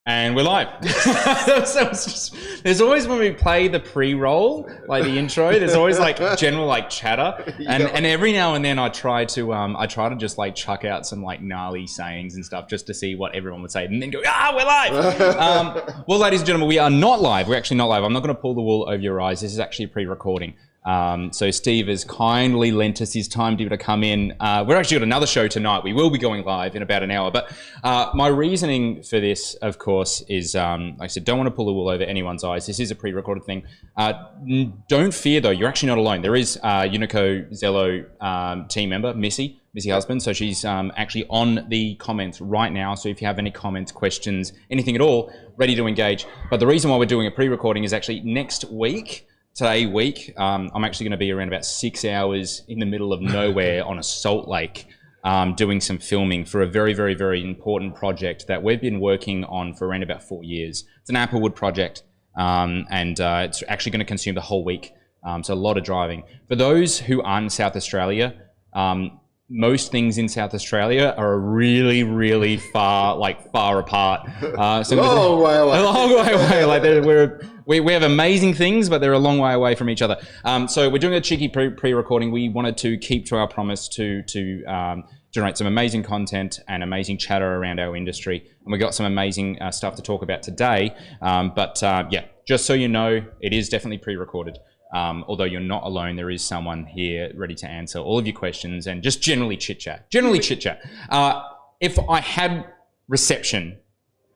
And we're live. So it's just, there's always, when we play the pre-roll, like the intro, there's always like general like chatter, and every now and then I try to just like chuck out some like gnarly sayings and stuff just to see what everyone would say, and then go, we're live. Well, ladies and gentlemen, we are not live. We're actually not live. I'm not going to pull the wool over your eyes. This is actually a pre-recording. So Steve has kindly lent us his time to be able to come in. We're actually got another show tonight. We will be going live in about an hour. But my reasoning for this, of course, is, like I said, don't want to pull the wool over anyone's eyes. This is a pre-recorded thing. Don't fear, though. You're actually not alone. There is Unico Zello team member, Missy Husband. So she's actually on the comments right now. So if you have any comments, questions, anything at all, ready to engage. But the reason why we're doing a pre-recording is actually next week, I'm actually going to be around about 6 hours in the middle of nowhere on a salt lake doing some filming for a very, very, very important project that we've been working on for around about 4 years. It's an applewood project, and it's actually going to consume the whole week, so a lot of driving. For those who aren't in South Australia, most things in South Australia are really, really far apart. So long way away. A long way away. Like we have amazing things, but they're a long way away from each other. So we're doing a cheeky pre-recording. We wanted to keep to our promise to generate some amazing content and amazing chatter around our industry. And we got some amazing stuff to talk about today. Yeah, just so you know, it is definitely pre-recorded. Although you're not alone, there is someone here ready to answer all of your questions and just generally chit-chat. If I had reception,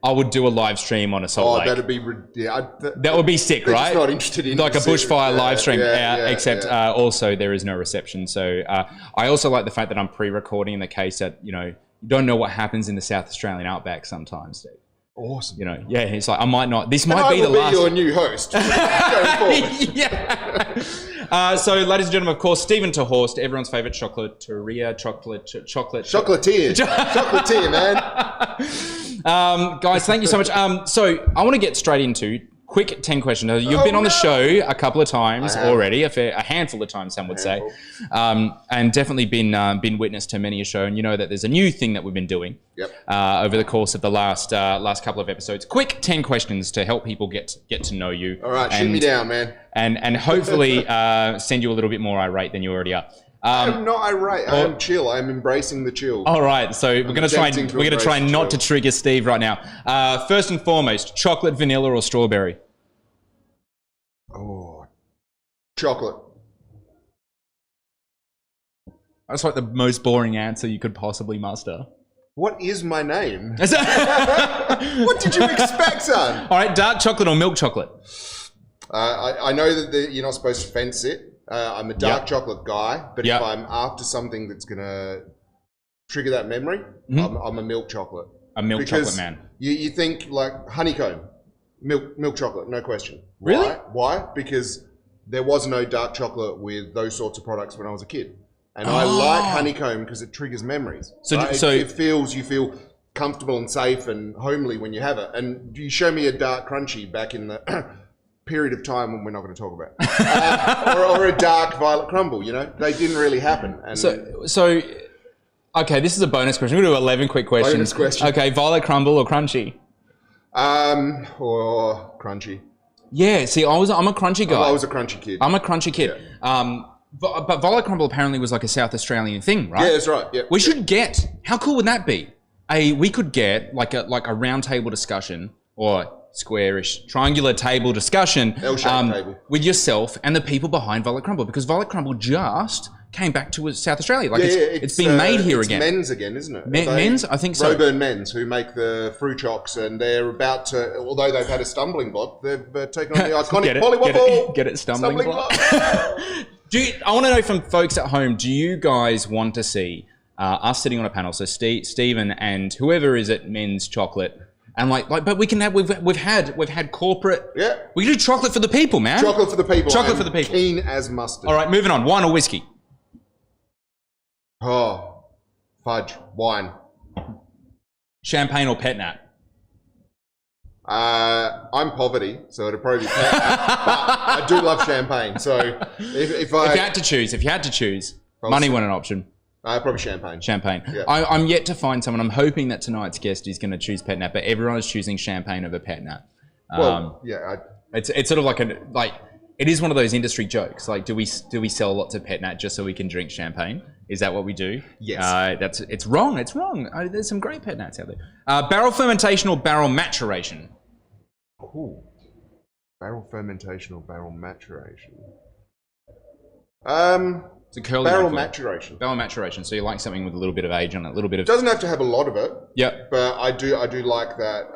I would do a live stream on a salt lake. That'd be... that would be sick, right? Just not interested in... Like a bushfire live stream, except also there is no reception. So I also like the fact that I'm pre-recording in the case that, you don't know what happens in the South Australian outback sometimes, Steve. Awesome. It's like, I might not... This might be the last... your new host going forward. Yeah. So, ladies and gentlemen, of course, Stephen to Horst, everyone's favourite chocolatier. Chocolatier, man. Guys, thank you so much. So, I want to get straight into quick 10 questions. You've been on the show a couple of times already, a handful of times, some would say, and definitely been witness to many a show. And you know that there's a new thing that we've been doing over the course of the last couple of episodes. Quick 10 questions to help people get to know you. All right, shoot me down, man. And hopefully send you a little bit more irate than you already are. I'm not irate. I am chill. I'm embracing the chill. All right, so we're going to try not to trigger Steve right now. First and foremost, chocolate, vanilla, or strawberry? Oh, chocolate. That's like the most boring answer you could possibly muster. What is my name? What did you expect, son? All right, dark chocolate or milk chocolate? I know that you're not supposed to fence it. I'm a dark chocolate guy, but if I'm after something that's going to trigger that memory, I'm a milk chocolate. A milk chocolate man. You think like honeycomb, milk chocolate, no question. Really? Why? Because there was no dark chocolate with those sorts of products when I was a kid. And I like honeycomb because it triggers memories. So, right? You feel comfortable and safe and homely when you have it. And you show me a dark crunchy back in the... period of time when we're not going to talk about, or a dark violet crumble. They didn't really happen. And so, okay, this is a bonus question. We're going to do 11 quick questions. Bonus question. Okay, violet crumble or crunchy? Or crunchy. Yeah, see, I'm a crunchy guy. I was a crunchy kid. I'm a crunchy kid. Yeah. But violet crumble apparently was like a South Australian thing, right? Yeah, that's right. Yeah. We should get. How cool would that be? We could get like a round table discussion or squarish, triangular table discussion table. with yourself and the people behind Violet Crumble, because Violet Crumble just came back to South Australia. Like it's been made here again. Men's again, isn't it? Men's? I think so. Roburn Men's, who make the fruit chocks, and they're about to, although they've had a stumbling block, they've taken on the iconic Polly Get it, stumbling block. I want to know from folks at home, do you guys want to see us sitting on a panel, so Stephen and whoever is at Men's Chocolate, and but we can have we've had corporate. Yeah. We can do chocolate for the people, man. Chocolate for the people. Chocolate for the people. Keen as mustard. All right, moving on. Wine or whiskey? Oh, fudge. Wine. Champagne or pet nat? I'm poverty, so it'd probably be pet nat, but I do love champagne. So if you had to choose, money wasn't an option. Probably champagne. Champagne. Yeah. I'm yet to find someone. I'm hoping that tonight's guest is going to choose pet nat, but everyone is choosing champagne over pet nat. It's sort of like it is one of those industry jokes. Like, do we sell lots of pet nat just so we can drink champagne? Is that what we do? Yes. It's wrong. It's wrong. There's some great pet nats out there. Barrel fermentation or barrel maturation? Cool. Barrel fermentation or barrel maturation? It's a curly barrel maturation. Barrel maturation. So you like something with a little bit of age on it, a little bit of. Doesn't have to have a lot of it. Yep. But I do like that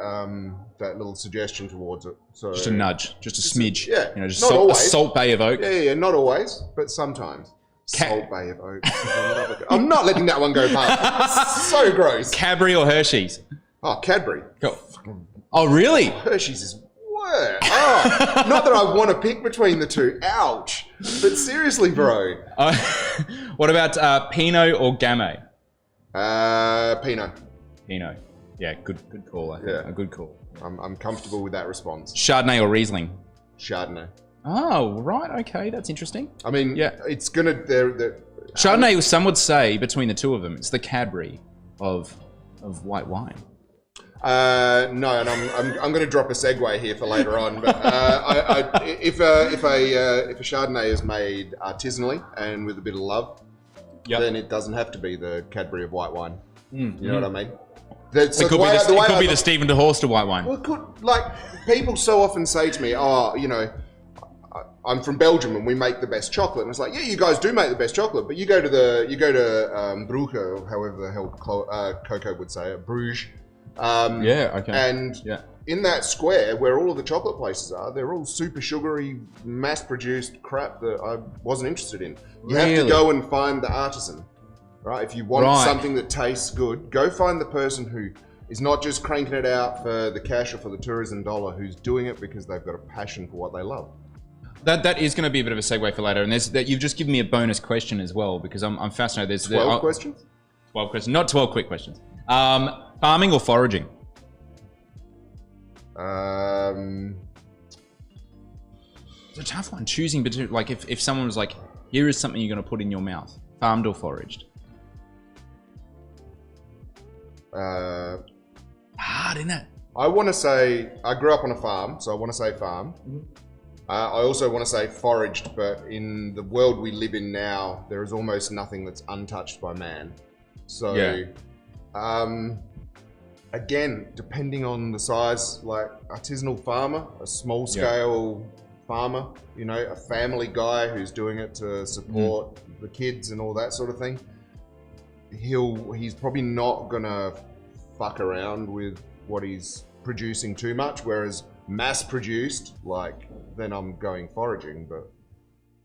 that little suggestion towards it. So just a nudge, just a smidge. Yeah. You know, just not a Salt Bay of Oak. Yeah. Not always, but sometimes. Salt Bay of Oak. I'm not letting that one go past. So gross. Cadbury or Hershey's? Oh, Cadbury. Cool. Oh, really? Hershey's is. Oh, not that I want to pick between the two. Ouch. But seriously, bro. What about Pinot or Gamay? Pinot. Pinot. Yeah, good call. I think. Yeah. A good call. I'm comfortable with that response. Chardonnay or Riesling? Chardonnay. Oh, right. Okay, that's interesting. I mean, yeah, it's gonna. Chardonnay, some would say, between the two of them, it's the Cadbury of white wine. No, and I'm going to drop a segue here for later on. But if a Chardonnay is made artisanally and with a bit of love, then it doesn't have to be the Cadbury of white wine. You know what I mean? So it could be the Stephen de Horst of white wine. Well, people so often say to me, I'm from Belgium and we make the best chocolate. And it's like, yeah, you guys do make the best chocolate, but you go to Brugge, or however the hell Coco would say it, Bruges. And in that square where all of the chocolate places are, they're all super sugary, mass-produced crap that I wasn't interested in. You have to go and find the artisan, right? If you want something that tastes good, go find the person who is not just cranking it out for the cash or for the tourism dollar, who's doing it because they've got a passion for what they love. That is going to be a bit of a segue for later, and you've just given me a bonus question as well, because I'm fascinated. There's 12 questions? 12 questions, not 12 quick questions. Farming or foraging? It's a tough one. Choosing between, like, if someone was like, here is something you're going to put in your mouth, farmed or foraged? Hard, isn't it? I want to say, I grew up on a farm, so I want to say farm. I also want to say foraged, but in the world we live in now, there is almost nothing that's untouched by man. So, again, depending on the size, like artisanal farmer, a small scale farmer, you know, a family guy who's doing it to support the kids and all that sort of thing, he's probably not gonna fuck around with what he's producing too much, whereas mass produced, like, then I'm going foraging. But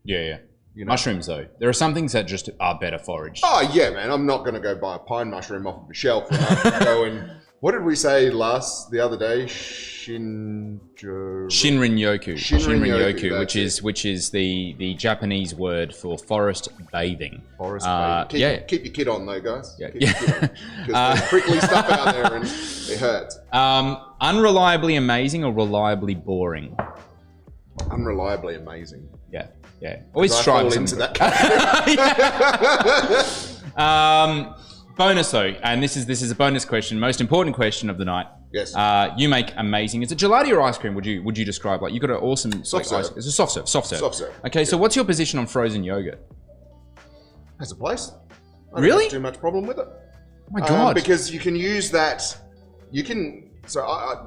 you know. Mushrooms, though, there are some things that just are better foraged. Oh yeah, man, I'm not gonna go buy a pine mushroom off of a shelf and go and what did we say the other day? Shinrin-yoku, which is the Japanese word for forest bathing. Forest bathing. Keep your kid on though, guys. Keep your kid on. Because there's prickly stuff out there and it hurts. Unreliably amazing or reliably boring? Unreliably amazing. Yeah. Always strive into that. Bonus though, and this is a bonus question, most important question of the night. Yes. You make amazing. Is it gelati or ice cream? Would you describe, like, you got an awesome soft serve? It's a soft serve. Okay, so what's your position on frozen yogurt? Has a place. I really? Don't have too much problem with it. Oh my god! Because you can use that. You can. So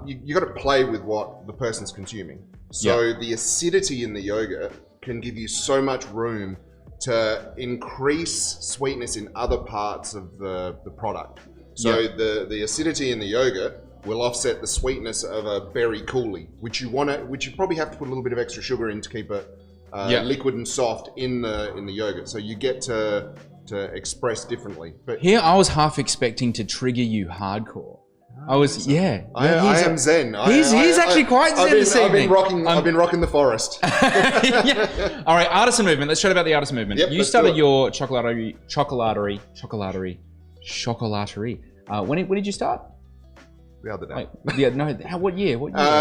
you got to play with what the person's consuming. So the acidity in the yogurt can give you so much room to increase sweetness in other parts of the product. So the acidity in the yogurt will offset the sweetness of a berry coulis, which you probably have to put a little bit of extra sugar in to keep it liquid and soft in the yogurt. So you get to express differently. But here I was half expecting to trigger you hardcore. I was, I am zen. He's actually quite zen this evening. I've been rocking the forest. All right, artisan movement. Let's chat about the artisan movement. Yep, you started your chocolaterie. When did you start? The other day. What year?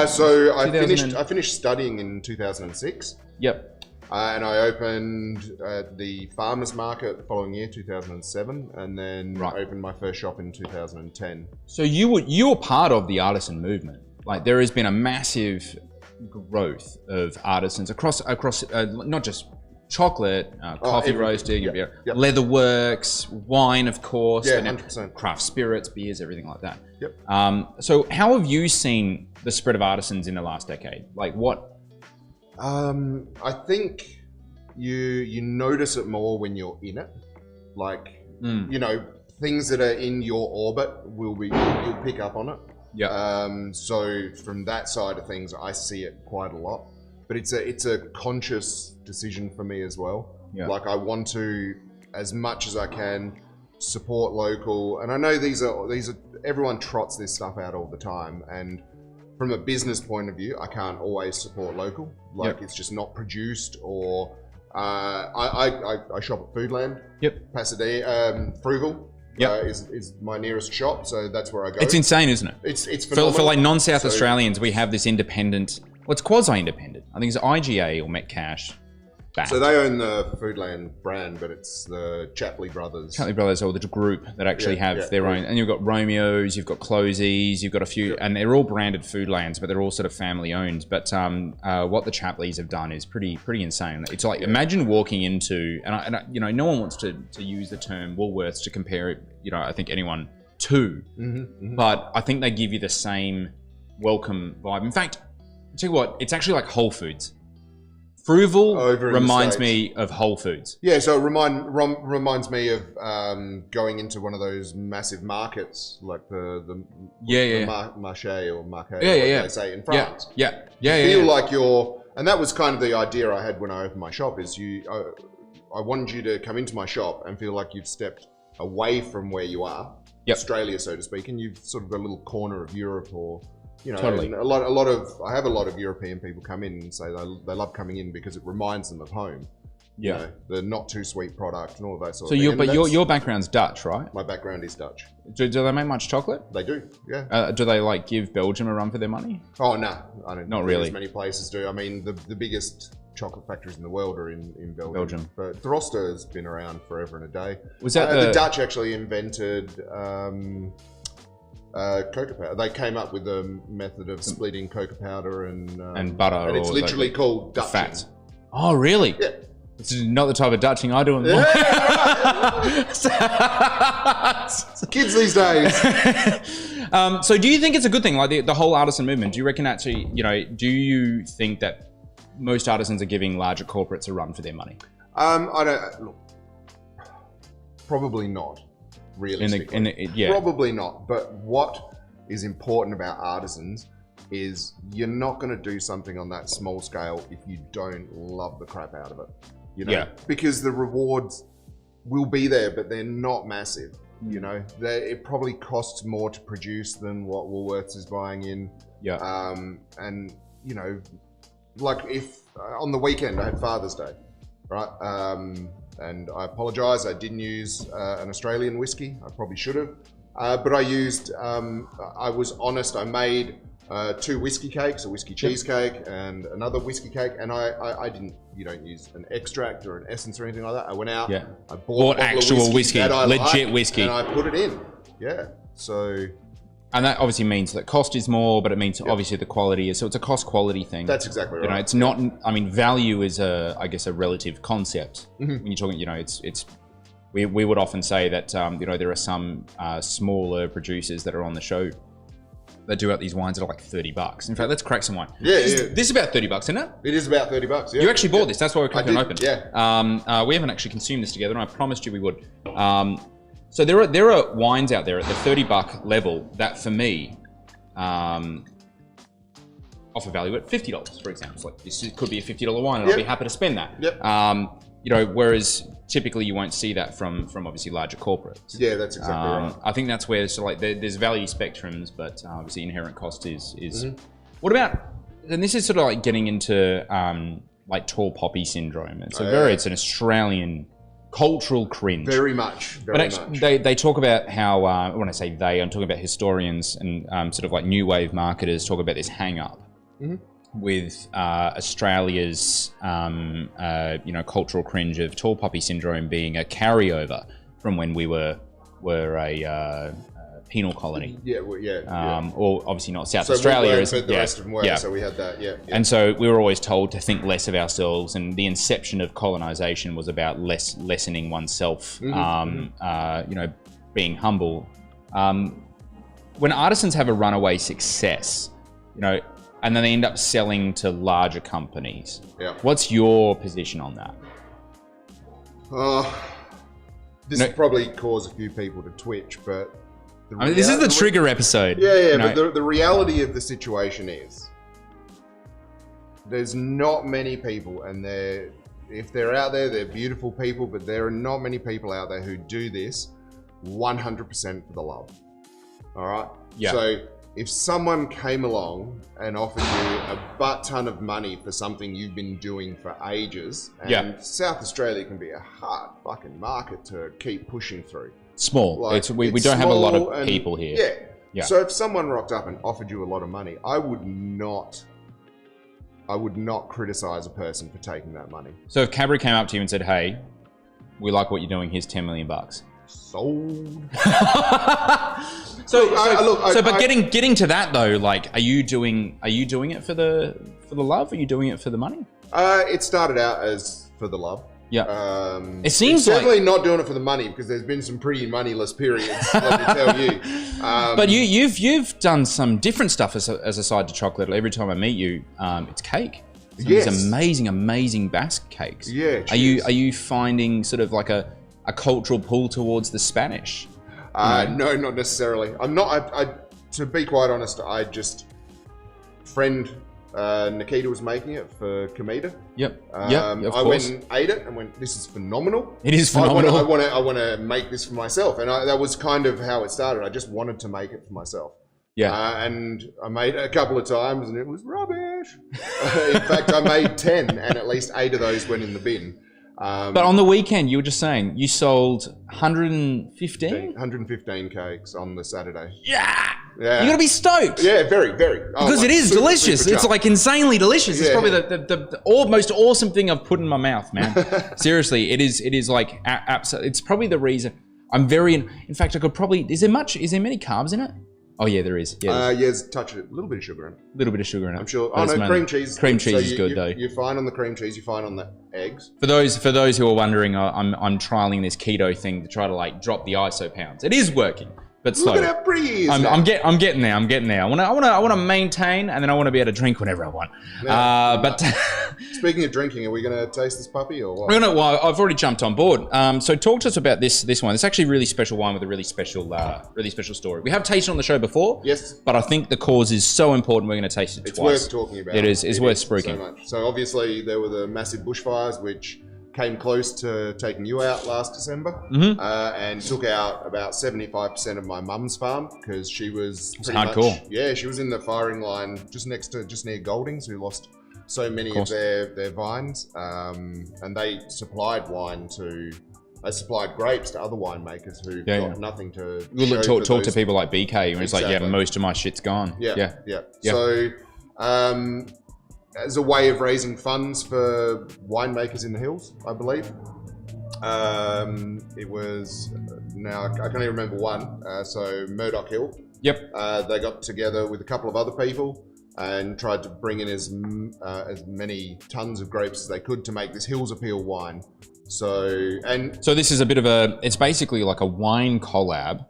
So I finished studying in 2006. Yep. And I opened the farmers market the following year, 2007, and then opened my first shop in 2010. So you were part of the artisan movement. Like there has been a massive growth of artisans across not just chocolate, coffee roasting, leatherworks, wine, of course, 100%. Craft spirits, beers, everything like that. Yep. So how have you seen the spread of artisans in the last decade? Like what? I think you notice it more when you're in it. Like, you know, things that are in your orbit you'll pick up on it. Yeah. So from that side of things, I see it quite a lot. But it's a conscious decision for me as well. Yeah. Like I want to, as much as I can, support local. And I know these are everyone trots this stuff out all the time. And from a business point of view, I can't always support local. Like it's just not produced, or I shop at Foodland. Yep. Pasadena, Frugal. Is my nearest shop, so that's where I go. It's insane, isn't it? It's phenomenal. For like non-South Australians, we have this independent. Well, it's quasi-independent. I think it's IGA or Metcash. So they own the Foodland brand, but it's the Chocolatier brothers. Chocolatier brothers, or the group that actually have their own. And you've got Romeo's, you've got Closies, you've got a few, and they're all branded Foodlands, but they're all sort of family owned. But what the Chocolatiers have done is pretty insane. It's like imagine walking into, and you know, no one wants to use the term Woolworths to compare it. You know, I think anyone to, but I think they give you the same welcome vibe. In fact, I'll tell you what, it's actually like Whole Foods. Frugal reminds me of Whole Foods. Yeah, so it reminds me of going into one of those massive markets, like the Marché or Marché, they say in France. You feel like you're, and that was kind of the idea I had when I opened my shop, is I wanted you to come into my shop and feel like you've stepped away from where you are, Australia, so to speak, and you've sort of got a little corner of Europe, or you know, totally. I have a lot of European people come in and say they love coming in because it reminds them of home. Yeah. You know, the not too sweet product and all of that sort of thing. But your background's Dutch, right? My background is Dutch. Do they make much chocolate? They do, yeah. Do they like give Belgium a run for their money? Oh no, I don't. Not really. As many places do. I mean, the biggest chocolate factories in the world are in Belgium. But Droster has been around forever and a day. Was that the Dutch actually invented cocoa powder? They came up with a method of splitting cocoa powder and butter, and it's literally called Dutching. Fat. Oh, really? Yeah. It's not the type of Dutching I do. Kids these days. So do you think it's a good thing, like the whole artisan movement? Do you reckon actually, you know, do you think that most artisans are giving larger corporates a run for their money? I don't, look, probably not, realistically. Probably not. But what is important about artisans is you're not going to do something on that small scale if you don't love the crap out of it. You know, because the rewards will be there, but they're not massive. You know, it probably costs more to produce than what Woolworths is buying in. And you know, like if on the weekend I had Father's Day, right? And I apologise, I didn't use an Australian whiskey. I probably should have, but I used. I was honest. I made 2 whiskey cakes, a whiskey cheesecake and another whiskey cake, and I didn't. You don't use an extract or an essence or anything like that. I went out, I bought actual whiskey, legit whiskey, and I put it in. Yeah, so. And that obviously means that cost is more, but it means obviously the quality is. So it's a cost-quality thing. That's exactly right. You know, it's not. I mean, value is I guess a relative concept. When you're talking, you know, it's. We would often say that you know, there are some smaller producers that are on the show that do out these wines that are like $30. In fact, let's crack some wine. This is about $30, isn't it? It is about $30. Yeah. You actually bought this. That's why we're cracking it open. Yeah. We haven't actually consumed this together, and I promised you we would. So there are wines out there at the $30 level that, for me, offer value at $50, for example. Like this could be a $50 wine, and I'll be happy to spend that. You know, whereas typically you won't see that from obviously larger corporates. Yeah, that's exactly right. I think that's where there's value spectrums, but obviously inherent cost is. What about? And this is sort of like getting into like tall poppy syndrome. It's it's an Australian cultural cringe. Very much. They talk about how when I say they, I'm talking about historians and sort of like new wave marketers talk about this hang up. with Australia's, cultural cringe of tall poppy syndrome being a carryover from when we were a penal colony. Yeah, well, yeah. Or obviously not South Australia. But the rest of them were, so we had that, yeah. And so we were always told to think less of ourselves, and the inception of colonization was about lessening oneself, being humble. When artisans have a runaway success, and then they end up selling to larger companies, what's your position on that? This will probably cause a few people to twitch, but... this is the trigger episode. Yeah, but the reality of the situation is there's not many people, and if they're out there, they're beautiful people, but there are not many people out there who do this 100% for the love. All right? Yeah. So if someone came along and offered you a butt ton of money for something you've been doing for ages, and South Australia can be a hard fucking market to keep pushing through. Small. We don't have a lot of people here. Yeah. So if someone rocked up and offered you a lot of money, I would not criticize a person for taking that money. So if Cabri came up to you and said, "Hey, we like what you're doing. Here's $10 million." Sold. But getting to that though, like, are you doing it for the love? Are you doing it for the money? It started out as for the love. Yeah. It seems definitely not doing it for the money, because there's been some pretty moneyless periods, let me tell you. But you've done some different stuff as a side to chocolate. Every time I meet you, it's cake. These amazing Basque cakes. Yeah. Cheers. Are you finding sort of like a cultural pull towards the Spanish? No, not necessarily. I'm not. To be quite honest, Nikita was making it for Comida. Yep. Of course. I went and ate it and went, "This is phenomenal. It is phenomenal. I want to make this for myself." And that was kind of how it started. I just wanted to make it for myself. Yeah. And I made it a couple of times and it was rubbish. In fact, I made 10 and at least 8 of those went in the bin. But on the weekend, you were just saying you sold 115? 115 cakes on the Saturday. Yeah. You're going to be stoked. Yeah, very, very. Because it is delicious. It's like insanely delicious. It's probably the most awesome thing I've put in my mouth, man. Seriously, it is like absolutely. It's probably the reason I'm very. In fact, I could probably. Is there many carbs in it? Oh yeah, there is. Yeah, there's a little bit of sugar in it. A little bit of sugar in it. I'm sure. Oh no, cream cheese. Cream cheese is good though. You're fine on the cream cheese. You're fine on the eggs. For those who are wondering, I'm trialing this keto thing to try to like drop the ISO pounds. It is working, but slow. Look at how pretty he is. I'm getting there. I want to maintain, and then I want to be able to drink whenever I want. Yeah. But speaking of drinking, are we going to taste this puppy or what? Well, I've already jumped on board. So talk to us about this one. It's actually a really special wine with a really special story. We have tasted on the show before. Yes. But I think the cause is so important. We're going to taste it twice. It's worth talking about. It is. It's worth spruiking. So much. So obviously there were the massive bushfires which came close to taking you out last December, and took out about 75% of my mum's farm because she was pretty hardcore. She was in the firing line just near Goldings, who lost so many of their vines, and they supplied grapes to other winemakers who got nothing to. We'll talk to people like BK, and it's like, most of my shit's gone. Yeah. So, as a way of raising funds for winemakers in the hills, I believe. It was, now I can't even remember one, so Murdoch Hill. Yep. They got together with a couple of other people and tried to bring in as many tons of grapes as they could to make this Hills Appeal wine. So this is it's basically like a wine collab,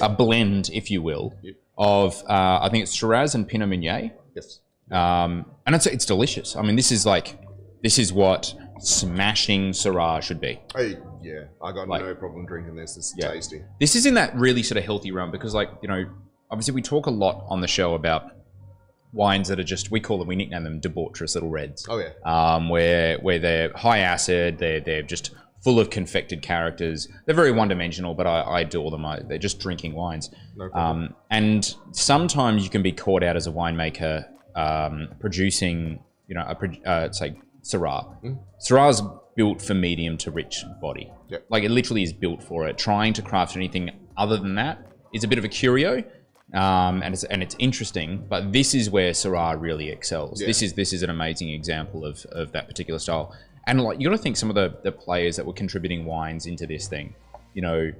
a blend, if you will, of, I think it's Shiraz and Pinot Meunier. Yes. And it's delicious. I mean, this is what smashing Syrah should be. I got no problem drinking this. It's tasty. This is in that really sort of healthy realm because, obviously we talk a lot on the show about wines that are we nickname them debaucherous little reds. Oh yeah. Where they're high acid, they're just full of confected characters. They're very one-dimensional, but I adore them. They're just drinking wines. No problem. And sometimes you can be caught out as a winemaker producing, say Syrah. Syrah's built for medium to rich body. Yep. Like it literally is built for it. Trying to craft anything other than that is a bit of a curio. and it's interesting. But this is where Syrah really excels. Yeah. This is an amazing example of that particular style. And like you got to think some of the players that were contributing wines into this thing, you know.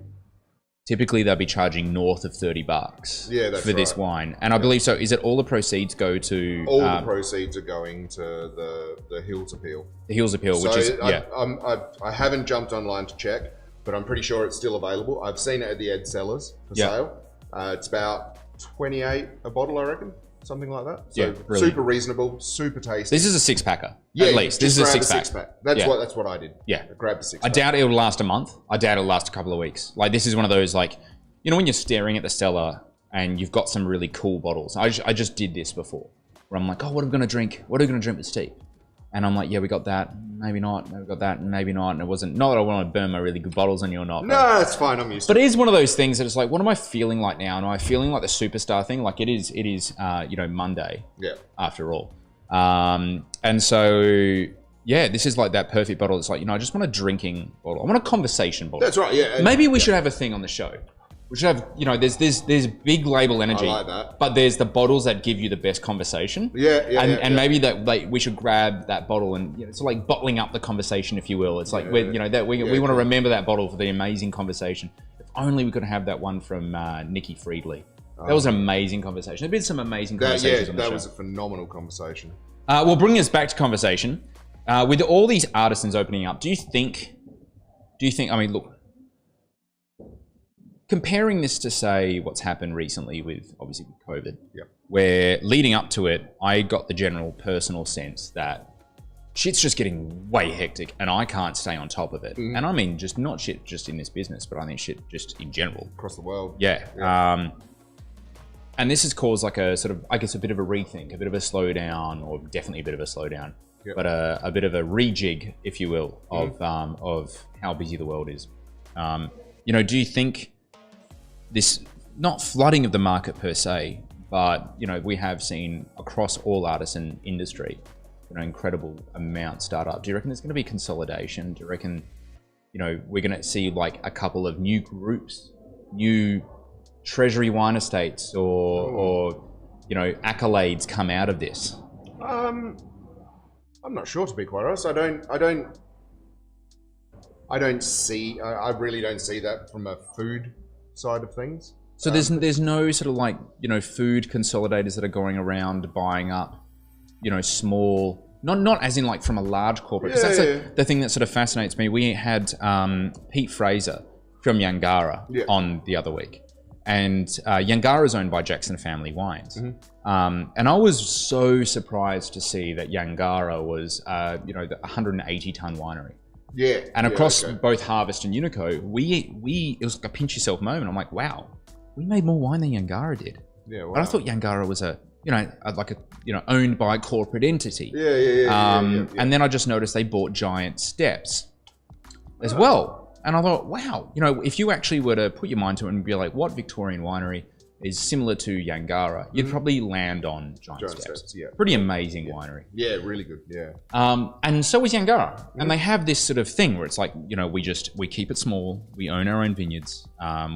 Typically, they'll be charging north of $30 for this wine. And I believe so. Is it all the proceeds go to... All the proceeds are going to the Hills Appeal. The Hills Appeal, which is... I haven't jumped online to check, but I'm pretty sure it's still available. I've seen it at the Ed Cellars for sale. It's about $28 a bottle, I reckon. Something like that. So super reasonable, super tasty. This is a six-packer, at least. This is a six-pack. That's what I did. Yeah. I grabbed a six-pack. I doubt it'll last a month. I doubt it'll last a couple of weeks. Like, this is one of those, like, you know when you're staring at the cellar and you've got some really cool bottles. I just did this before, where I'm like, oh, what are we going to drink? What are we going to drink with Steve? And I'm like, yeah, we got that. Maybe not. Maybe we got that. Maybe not. And it wasn't... Not that I want to burn my really good bottles on you or not. No, it's fine. I'm used to it. But it is one of those things that it's like, what am I feeling like now? Am I feeling like the superstar thing? Like it is, you know, Monday. Yeah. After all. And so, yeah, this is like that perfect bottle. It's like, you know, I just want a drinking bottle. I want a conversation bottle. That's right. Yeah. Maybe we should have a thing on the show. We should have, you know, there's big label energy, I like that. But there's the bottles that give you the best conversation. And maybe that like we should grab that bottle and you know, it's like bottling up the conversation, if you will. It's like you know that we want to remember that bottle for the amazing conversation. If only we could have that one from Nikki Friedley. That was an amazing conversation. There's been some amazing conversations on the show. That was a phenomenal conversation. Well, bringing us back to conversation, with all these artisans opening up, do you think? I mean, look. Comparing this to, say, what's happened recently with, obviously, with COVID, where leading up to it, I got the general personal sense that shit's just getting way hectic and I can't stay on top of it. And I mean, just not shit just in this business, but I think shit just in general. Across the world. Yeah. And this has caused like a sort of, I guess, a bit of a rethink, a bit of a slowdown, or definitely a bit of a slowdown, but a bit of a rejig, if you will, of how busy the world is. You know, do you think... this not flooding of the market per se, but you know we have seen across all artisan industry, you know, incredible amount start up. Do you reckon there's going to be consolidation? Do you reckon, you know, we're going to see like a couple of new groups, new treasury wine estates, or you know, accolades come out of this? I'm not sure, to be quite honest. I really don't see that from a food side of things. So there's no sort of like, you know, food consolidators that are going around buying up, you know, small, not as in like from a large corporate, because that's the thing that sort of fascinates me. We had Pete Fraser from Yangara on the other week, and Yangara is owned by Jackson Family Wines. And I was so surprised to see that Yangara was, you know, the 180-ton winery. And across both Harvest and Unico, it was like a pinch yourself moment. I'm like, wow, we made more wine than Yangara did. Wow. But I thought Yangara was owned by a corporate entity. And then I just noticed they bought Giant Steps as well. And I thought, wow, you know, if you actually were to put your mind to it and be like, what Victorian winery is similar to Yangara, you'd probably land on Giant Steps. Pretty amazing winery. Really good. And so is Yangara. And they have this sort of thing where it's like, you know, we keep it small, we own our own vineyards,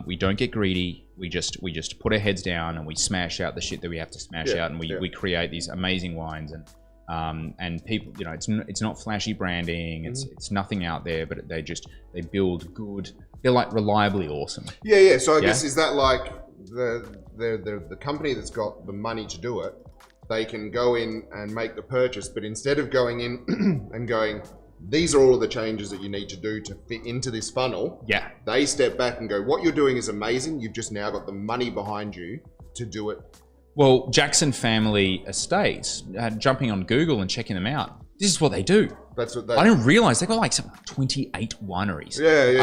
we don't get greedy, we just put our heads down and we smash out the shit that we have to smash out, and we create these amazing wines, and people, you know, it's not flashy branding, it's nothing out there, but they build good, they're like reliably awesome. So I guess, is that like the company that's got the money to do it, they can go in and make the purchase, but instead of going in and going, these are all of the changes that you need to do to fit into this funnel, they step back and go, what you're doing is amazing, you've just now got the money behind you to do it. Well, Jackson Family Estates, jumping on Google and checking them out, this is what they do. That's what I didn't realize they've got like 28 wineries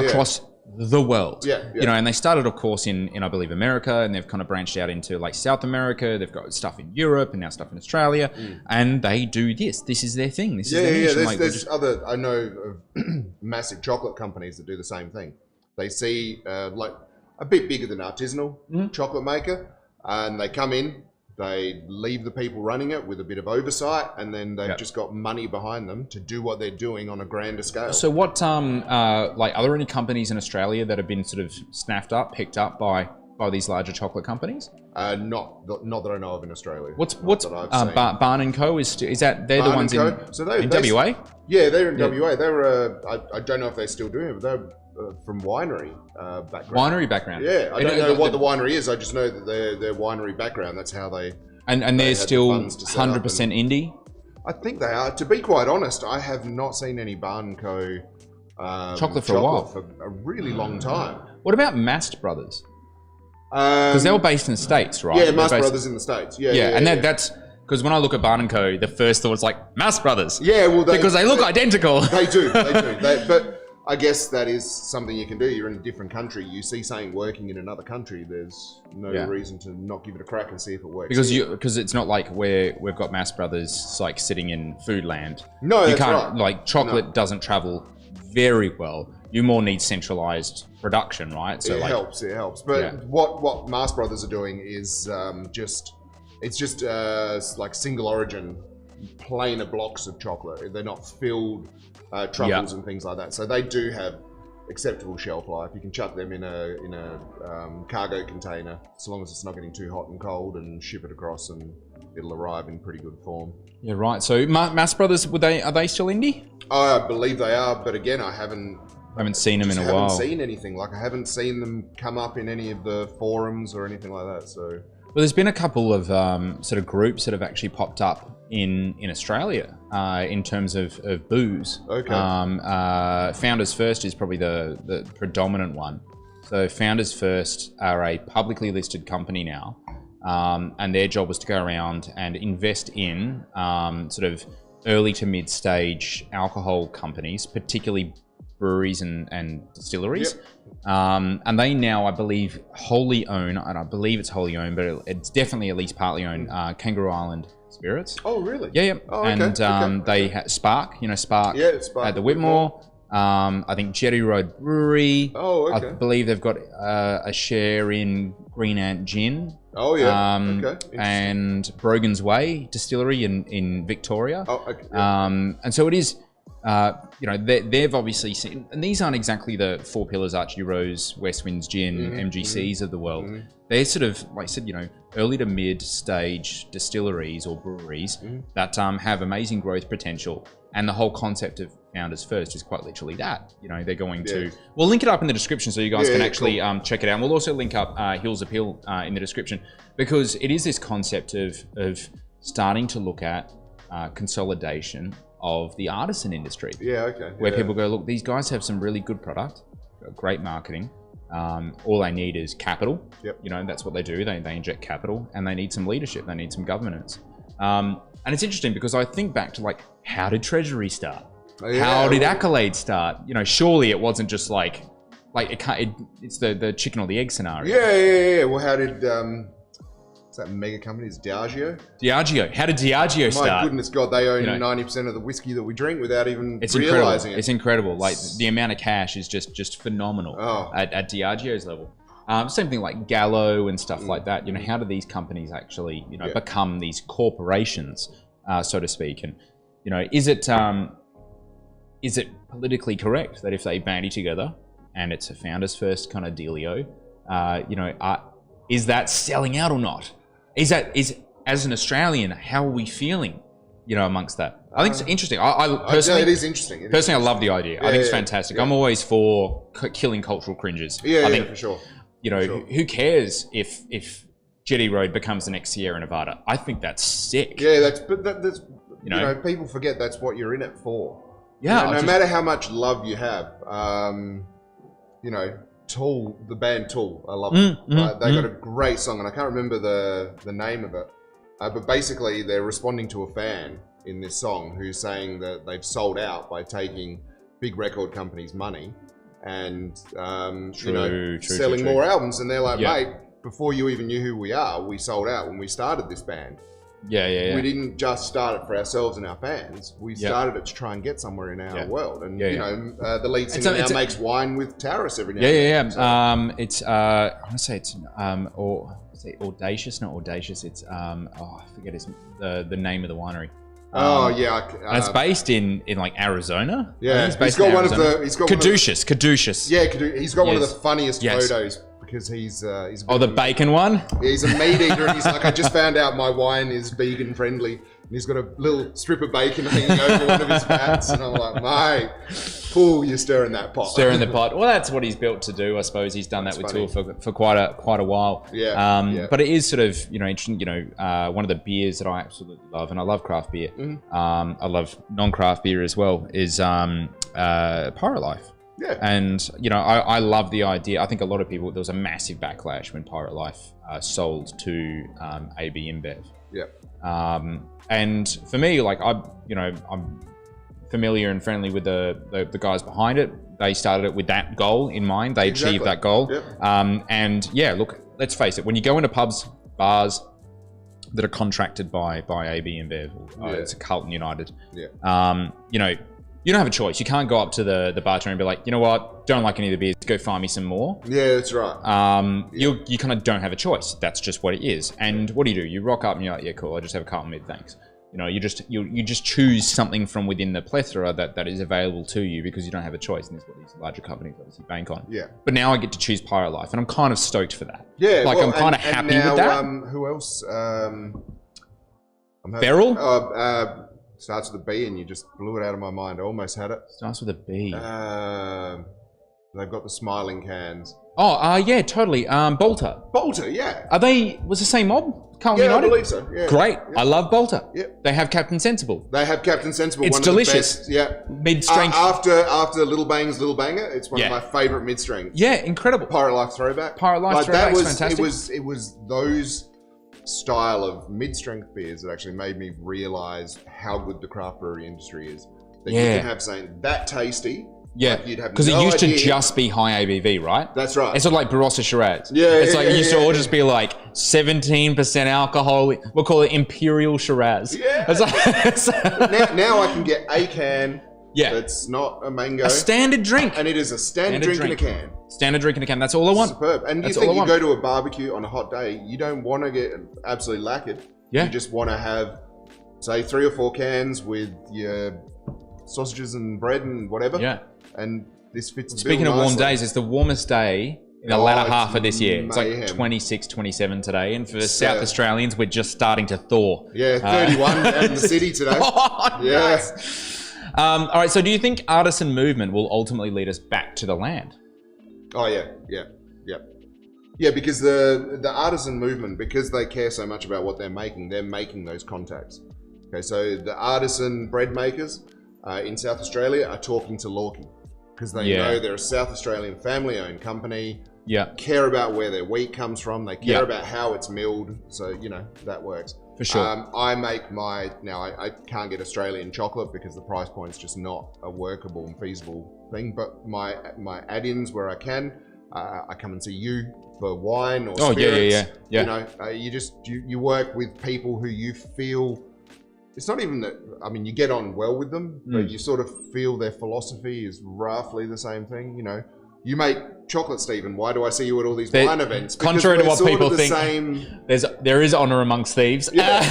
across the world. You know, and they started, of course, in I believe America, and they've kind of branched out into like South America. They've got stuff in Europe and now stuff in Australia, and they do this. This is their thing. This is their niche. There's other, I know of massive chocolate companies that do the same thing. They see like a bit bigger than artisanal chocolate maker, and they come in, they leave the people running it with a bit of oversight, and then they've just got money behind them to do what they're doing on a grander scale. So what, like, are there any companies in Australia that have been sort of snapped up, picked up by by these larger chocolate companies? Not that I know of in Australia. What's Barn and Co? Is that they're Barn the ones in WA? Yeah, they're in WA. They were. I don't know if they're still doing it, but they're from winery background. Winery background. Yeah, I don't know what the winery is. I just know that their winery background. That's how they. And they're still 100% indie. I think they are. To be quite honest, I have not seen any Barn & Co. Chocolate for a while. For a really long time. What about Mast Brothers? Because they were based in the States, right? Yeah, Mast Brothers in the States. Yeah, that's because when I look at Barn & Co., the first thought is like Mast Brothers. Yeah, well, because they look identical. They do. But I guess that is something you can do. You're in a different country. You see something working in another country. There's no reason to not give it a crack and see if it works. Because it's not like we've got Mast Brothers like sitting in Foodland. No, you that's can't right. Like chocolate doesn't travel very well. You more need centralized production, right? So it helps. But what Mast Brothers are doing is just like single origin, plainer blocks of chocolate. They're not filled truffles and things like that. So they do have acceptable shelf life. You can chuck them in a cargo container, as long as it's not getting too hot and cold, and ship it across, and it'll arrive in pretty good form. Yeah, right. So Mast Brothers, are they still indie? I believe they are, but again, I haven't seen them in a while. I haven't seen anything. Like, I haven't seen them come up in any of the forums or anything like that. So, well, there's been a couple of sort of groups that have actually popped up in Australia in terms of booze. Okay. Founders First is probably the predominant one. So Founders First are a publicly listed company now, and their job was to go around and invest in sort of early to mid stage alcohol companies, particularly breweries and distilleries. And they now, I believe, wholly own, and I believe it's wholly owned, but it's definitely at least partly owned, Kangaroo Island Spirits. Oh, really? Yeah. Oh, and they had Spark, Spark at the Whitmore. I think Jetty Road Brewery. Oh, okay. I believe they've got a share in Green Ant Gin. Oh, yeah. And Brogan's Way Distillery in Victoria. Oh, okay. And so it is, they've obviously seen, and these aren't exactly the Four Pillars, Archie Rose, West Winds Gin, MGCs of the world. They're sort of, like I said, early to mid stage distilleries or breweries that have amazing growth potential. And the whole concept of Founders First is quite literally that. They're going to... We'll link it up in the description so you guys can actually check it out. And we'll also link up Hills Appeal in the description, because it is this concept of starting to look at consolidation of the artisan industry. Where people go, look, these guys have some really good product, great marketing. All they need is capital. That's what they do. They inject capital, and they need some leadership. They need some governance. And it's interesting because I think back to, like, how did Treasury start? How did Accolade start? Surely it wasn't just like it's the chicken or the egg scenario. Yeah. Well, how did that mega company is Diageo? How did Diageo start? My goodness God, they own 90% of the whiskey that we drink without even realizing incredible. it. It's incredible. Like, the amount of cash is just phenomenal at Diageo's level. Same thing like Gallo and stuff like that. How do these companies actually, become these corporations, so to speak? And is it politically correct that if they bandy together and it's a Founders First kind of dealio, is that selling out or not? Is as an Australian, how are we feeling? Amongst that, I think it's interesting. I personally, it is interesting. I love the idea. I think it's fantastic. I'm always for killing cultural cringes. I think, for sure. Who cares if Jetty Road becomes the next Sierra Nevada? I think that's sick. Yeah, that's people forget that's what you're in it for. Yeah, no matter how much love you have, Tool, the band Tool, I love them. They got a great song, and I can't remember the name of it, but basically they're responding to a fan in this song who's saying that they've sold out by taking big record companies' money and selling more albums, and they're like, mate, before you even knew who we are, we sold out when we started this band. We didn't just start it for ourselves and our fans. We started it to try and get somewhere in our world. And the lead singer now makes wine with Taurus every now and then. It's I want to say it's Audacious, not Audacious. It's I forget the name of the winery. And it's based in like Arizona. He's got one of the Caduceus. Yeah, he's got one of the funniest photos because he's the bacon one? He's a meat eater, and he's like, I just found out my wine is vegan friendly, and he's got a little strip of bacon hanging over one of his vats, and I'm like, mate, you're stirring that pot. Stirring the pot. Well, that's what he's built to do, I suppose. He's done that with Tool for quite a while. Yeah. But it is sort of, interesting, one of the beers that I absolutely love, and I love craft beer. I love non-craft beer as well, is Pirate Life. Yeah. And, I love the idea. I think a lot of people, there was a massive backlash when Pirate Life sold to AB InBev. Yeah. And for me, like, I'm familiar and friendly with the guys behind it. They started it with that goal in mind. They achieved that goal. Yep. And yeah, look, let's face it. When you go into pubs, bars that are contracted by AB InBev, it's a Carlton United. Yeah. You don't have a choice. You can't go up to the bartender and be like, you know what, don't like any of the beers, go find me some more. Yeah, that's right. You kind of don't have a choice. That's just what it is. And what do? You rock up and you're like, yeah, cool, I'll just have a Carlton Mid, thanks. You just choose something from within the plethora that is available to you because you don't have a choice, and that's what these larger companies obviously bank on. Yeah. But now I get to choose Pirate Life, and I'm kind of stoked for that. Yeah. Like, I'm kind of happy with that. Who else? Beryl? Starts with a B, and you just blew it out of my mind. I almost had it. Starts with a B. They've got the smiling cans. Oh, yeah, totally. Bolter. Bolter, yeah. Was the same mob? Carlton United? I believe so. Yeah. Great. Yeah. I love Bolter. Yeah. They have Captain Sensible. It's one delicious. Of the best, Mid-strength. After Little Bang's Little Banger, it's one of my favourite mid-strength. Yeah, incredible. Pirate Life throwback. Throwback is fantastic. It was those style of mid-strength beers that actually made me realise how good the craft brewery industry is. That you can have something that tasty. Yeah, because it used to just be high ABV, right? That's right. It's sort of like Barossa Shiraz. Yeah, it's like it used to all just be like 17% alcohol. We'll call it Imperial Shiraz. Yeah. Now I can get a can. Yeah. That's not a mango. A standard drink. And it is a standard drink in a can. Standard drink in a can. That's all I want. Superb. And you think you go to a barbecue on a hot day, you don't want to get absolutely lacquered. Yeah. You just want to have, say, 3 or 4 cans with your sausages and bread and whatever. Yeah. And this fits the Speaking bill of warm nicely. days, it's the warmest day in the latter half of this year. Mayhem. It's like 26, 27 today. And for South Australians, we're just starting to thaw. Yeah, 31 out in the city today. Oh, yeah. Nice. All right, so do you think artisan movement will ultimately lead us back to the land? Oh, yeah. Yeah, because the artisan movement, because they care so much about what they're making those contacts. Okay, so the artisan bread makers in South Australia are talking to Lorkie because they know they're a South Australian family-owned company. Yeah. Care about where their wheat comes from. They care about how it's milled. So, that works. For sure. I make I can't get Australian chocolate because the price point's just not a workable and feasible thing. But my add-ins where I can, I come and see you for wine or spirits. Yeah. You work with people who you feel, it's not even that, you get on well with them, but you sort of feel their philosophy is roughly the same thing, You make chocolate, Stephen. Why do I see you at all these wine events? Because contrary to what people think, same... there is honor amongst thieves. Yeah.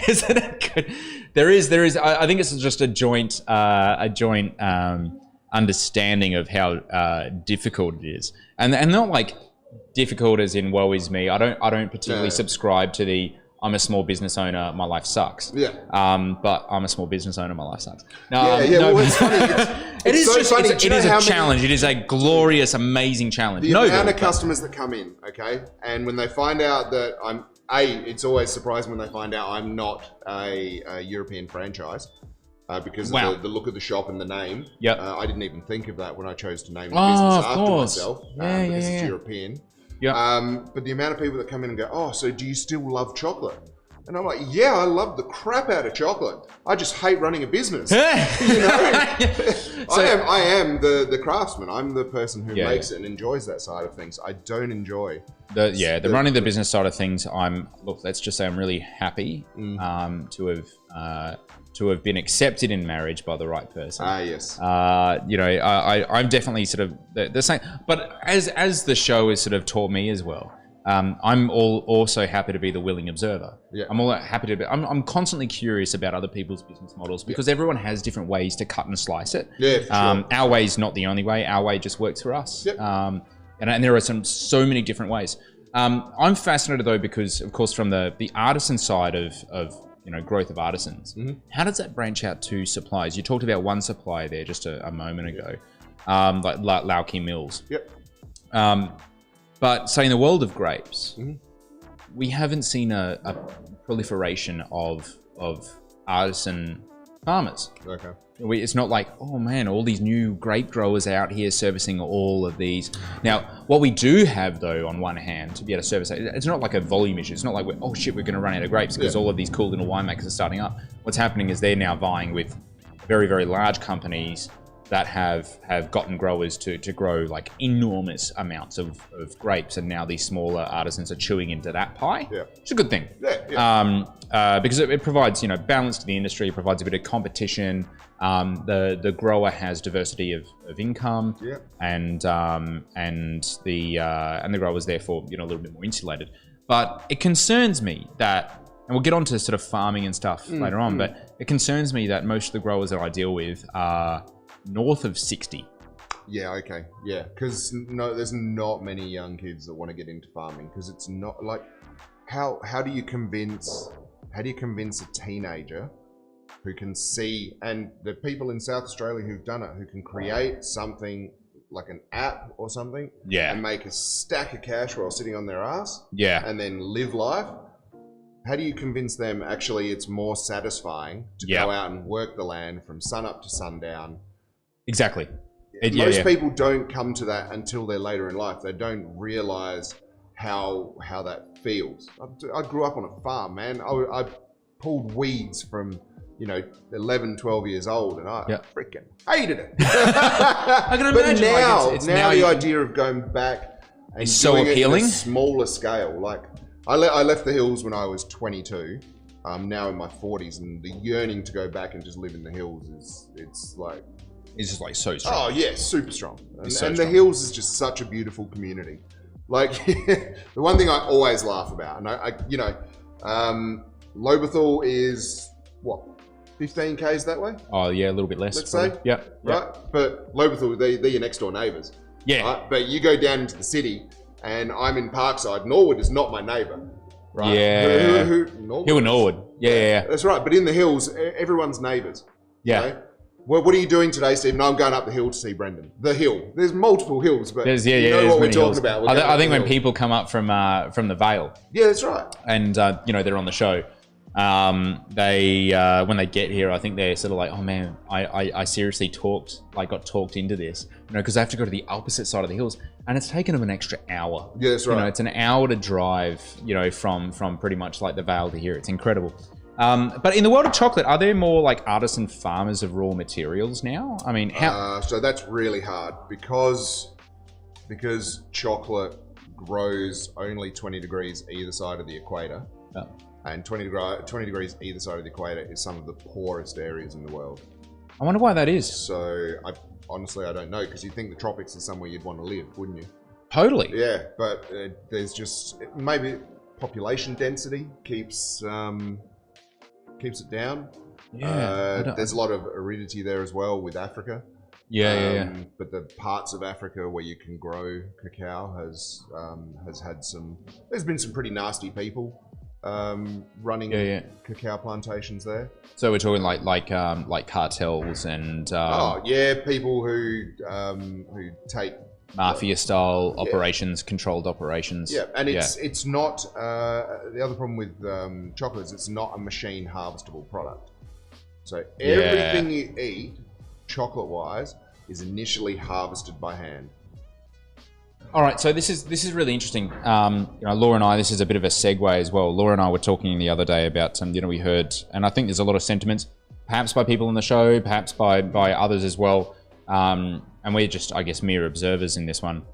Isn't it good? There is. I think it's just a joint understanding of how difficult it is, and not like difficult as in woe is me. I don't particularly subscribe to the I'm a small business owner, my life sucks. Yeah. But I'm a small business owner, my life sucks. No, well, it's funny. It is so funny. It is a challenge. It is a glorious, amazing challenge. The amount of customers that come in, okay, and when they find out that it's always surprising when they find out I'm not a European franchise. Because of the look of the shop and the name. Yep. I didn't even think of that when I chose to name the business after myself. Because it's European. Yeah. But the amount of people that come in and go, so do you still love chocolate? And I'm like, yeah, I love the crap out of chocolate. I just hate running a business. I am the craftsman. I'm the person who makes it and enjoys that side of things. I don't enjoy the running the business side of things. Let's just say I'm really happy to have been accepted in marriage by the right person. Yes. I'm definitely sort of the same. But as the show has sort of taught me as well, I'm also happy to be the willing observer. Yeah. I'm all happy to be. I'm constantly curious about other people's business models because everyone has different ways to cut and slice it. Yeah, for sure. Our way is not the only way. Our way just works for us. Yep. And there are so many different ways. I'm fascinated though because, of course, from the artisan side of growth of artisans, how does that branch out to suppliers? You talked about one supplier there just a moment ago, like Lauke Mills. Yep. But say in the world of grapes, we haven't seen a proliferation of artisan farmers. Okay. It's not like, oh man, all these new grape growers out here servicing all of these. Now, what we do have though, on one hand, to be able to service it, it's not like a volume issue. It's not like, we're going to run out of grapes because all of these cool little winemakers are starting up. What's happening is they're now vying with very, very large companies that have gotten growers to grow like enormous amounts of grapes, and now these smaller artisans are chewing into that pie. Yeah. It's a good thing. Because it provides balance to the industry, it provides a bit of competition. The grower has diversity of income, and the growers therefore a little bit more insulated. But it concerns me that, and we'll get on to sort of farming and stuff later on, but it concerns me that most of the growers that I deal with are north of 60. Yeah, okay. Yeah, because there's not many young kids that want to get into farming because it's not like, how do you convince a teenager who can see, and the people in South Australia who've done it, who can create something like an app or something, and make a stack of cash while sitting on their ass, and then live life. How do you convince them actually it's more satisfying to go out and work the land from sun up to sundown? Exactly. Most people don't come to that until they're later in life. They don't realize how that feels. I grew up on a farm, man. I pulled weeds from 11, 12 years old, and I freaking hated it. I can imagine. But now, it's now the idea of going back and is so doing appealing. It at a smaller scale. Like I left the hills when I was 22. I'm now in my 40s, and the yearning to go back and just live in the hills it's just like so strong. Oh yeah, super strong. And strong. The hills is just such a beautiful community. Like the one thing I always laugh about, and Lobethal is what, 15 k's that way? Oh yeah, a little bit less. Let's say. Yep. Right, but Lobethal, they're your next door neighbours. Yeah. Right? But you go down into the city, and I'm in Parkside. Norwood is not my neighbour. Right? Yeah. Norwood. Hill and Norwood. Yeah. That's right. But in the hills, everyone's neighbours. Yeah. Okay? Well, what are you doing today, Stephen? I'm going up the hill to see Brendan. The hill. There's multiple hills, but you know what we're talking about. I think when people come up from the Vale. Yeah, that's right. And they're on the show. They when they get here, I think they're sort of like, oh man, I seriously got talked into this, because I have to go to the opposite side of the hills, and it's taken them an extra hour. Yeah, that's right. It's an hour to drive, from pretty much like the Vale to here. It's incredible. But in the world of chocolate, are there more like artisan farmers of raw materials now? I mean, how? So that's really hard because chocolate grows only 20 degrees either side of the equator. Oh. And 20 degrees either side of the equator is some of the poorest areas in the world. I wonder why that is. So honestly, I don't know, because you'd think the tropics is somewhere you'd want to live, wouldn't you? Totally. Yeah, but there's just maybe population density keeps it down. Yeah. There's a lot of aridity there as well with Africa. Yeah. But the parts of Africa where you can grow cacao has had there's been some pretty nasty people running cacao plantations there. So we're talking like cartels and people who take mafia style operations, controlled operations. Yeah, and it's not the other problem with chocolate is it's not a machine harvestable product. So everything you eat, chocolate wise, is initially harvested by hand. All right, so this is really interesting. Laura and I, this is a bit of a segue as well. Laura and I were talking the other day about we heard, and I think there's a lot of sentiments, perhaps by people on the show, perhaps by others as well. And we're just, I guess, mere observers in this one.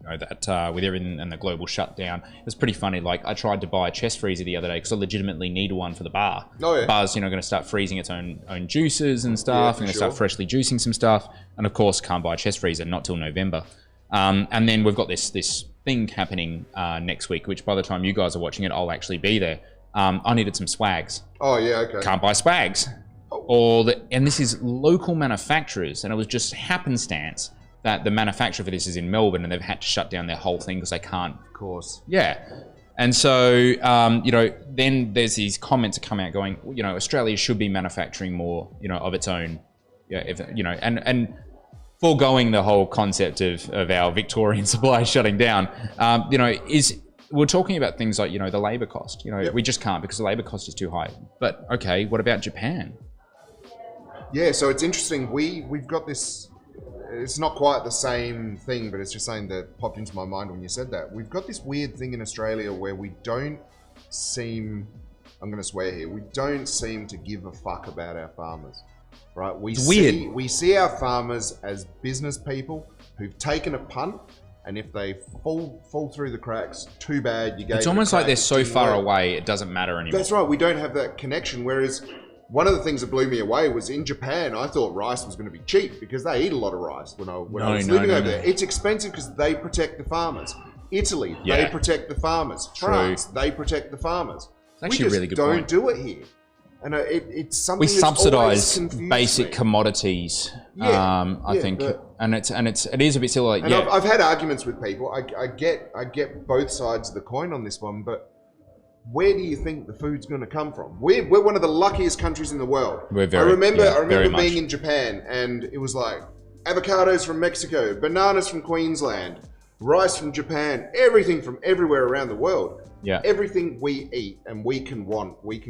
That with everything and the global shutdown, it's pretty funny. Like, I tried to buy a chest freezer the other day because I legitimately need one for the bar. Oh, yeah. The bar's, going to start freezing its own juices and stuff. I'm going to start freshly juicing some stuff. And of course, can't buy a chest freezer, not till November. And then we've got this thing happening next week, which by the time you guys are watching it, I'll actually be there. I needed some swags. Oh, yeah, okay. Can't buy swags. And this is local manufacturers, and it was just happenstance that the manufacturer for this is in Melbourne, and they've had to shut down their whole thing because they can't. Of course. Yeah. And so, you know, then there's these comments that come out going, you know, Australia should be manufacturing more, you know, of its own, and foregoing the whole concept of our Victorian supply shutting down, you know, we're talking about things like, you know, the labor cost. You know, we just can't because the labor cost is too high. But okay, what about Japan? Yeah, so it's interesting. We've got this. It's not quite the same thing, but it's just something that popped into my mind when you said that. We've got this weird thing in Australia where we don't seem, I'm going to swear here, we don't seem to give a fuck about our farmers, right? We see our farmers as business people who've taken a punt, and if they fall through the cracks, too bad. It's almost like they're so far away, it doesn't matter anymore. That's right. We don't have that connection, whereas one of the things that blew me away was in Japan, I thought rice was going to be cheap because they eat a lot of rice when I was living over there. It's expensive because they protect the farmers. Italy, they protect the farmers. France, they protect the farmers. It's actually a really good point. We don't do it here. And it's something we subsidise basic commodities, I think, and it is a bit silly. And I've had arguments with people. I get both sides of the coin on this one, but where do you think the food's going to come from? We're one of the luckiest countries in the world. I remember being in Japan, and it was like avocados from Mexico, bananas from Queensland, rice from Japan, everything from everywhere around the world. Yeah. Everything we eat and we can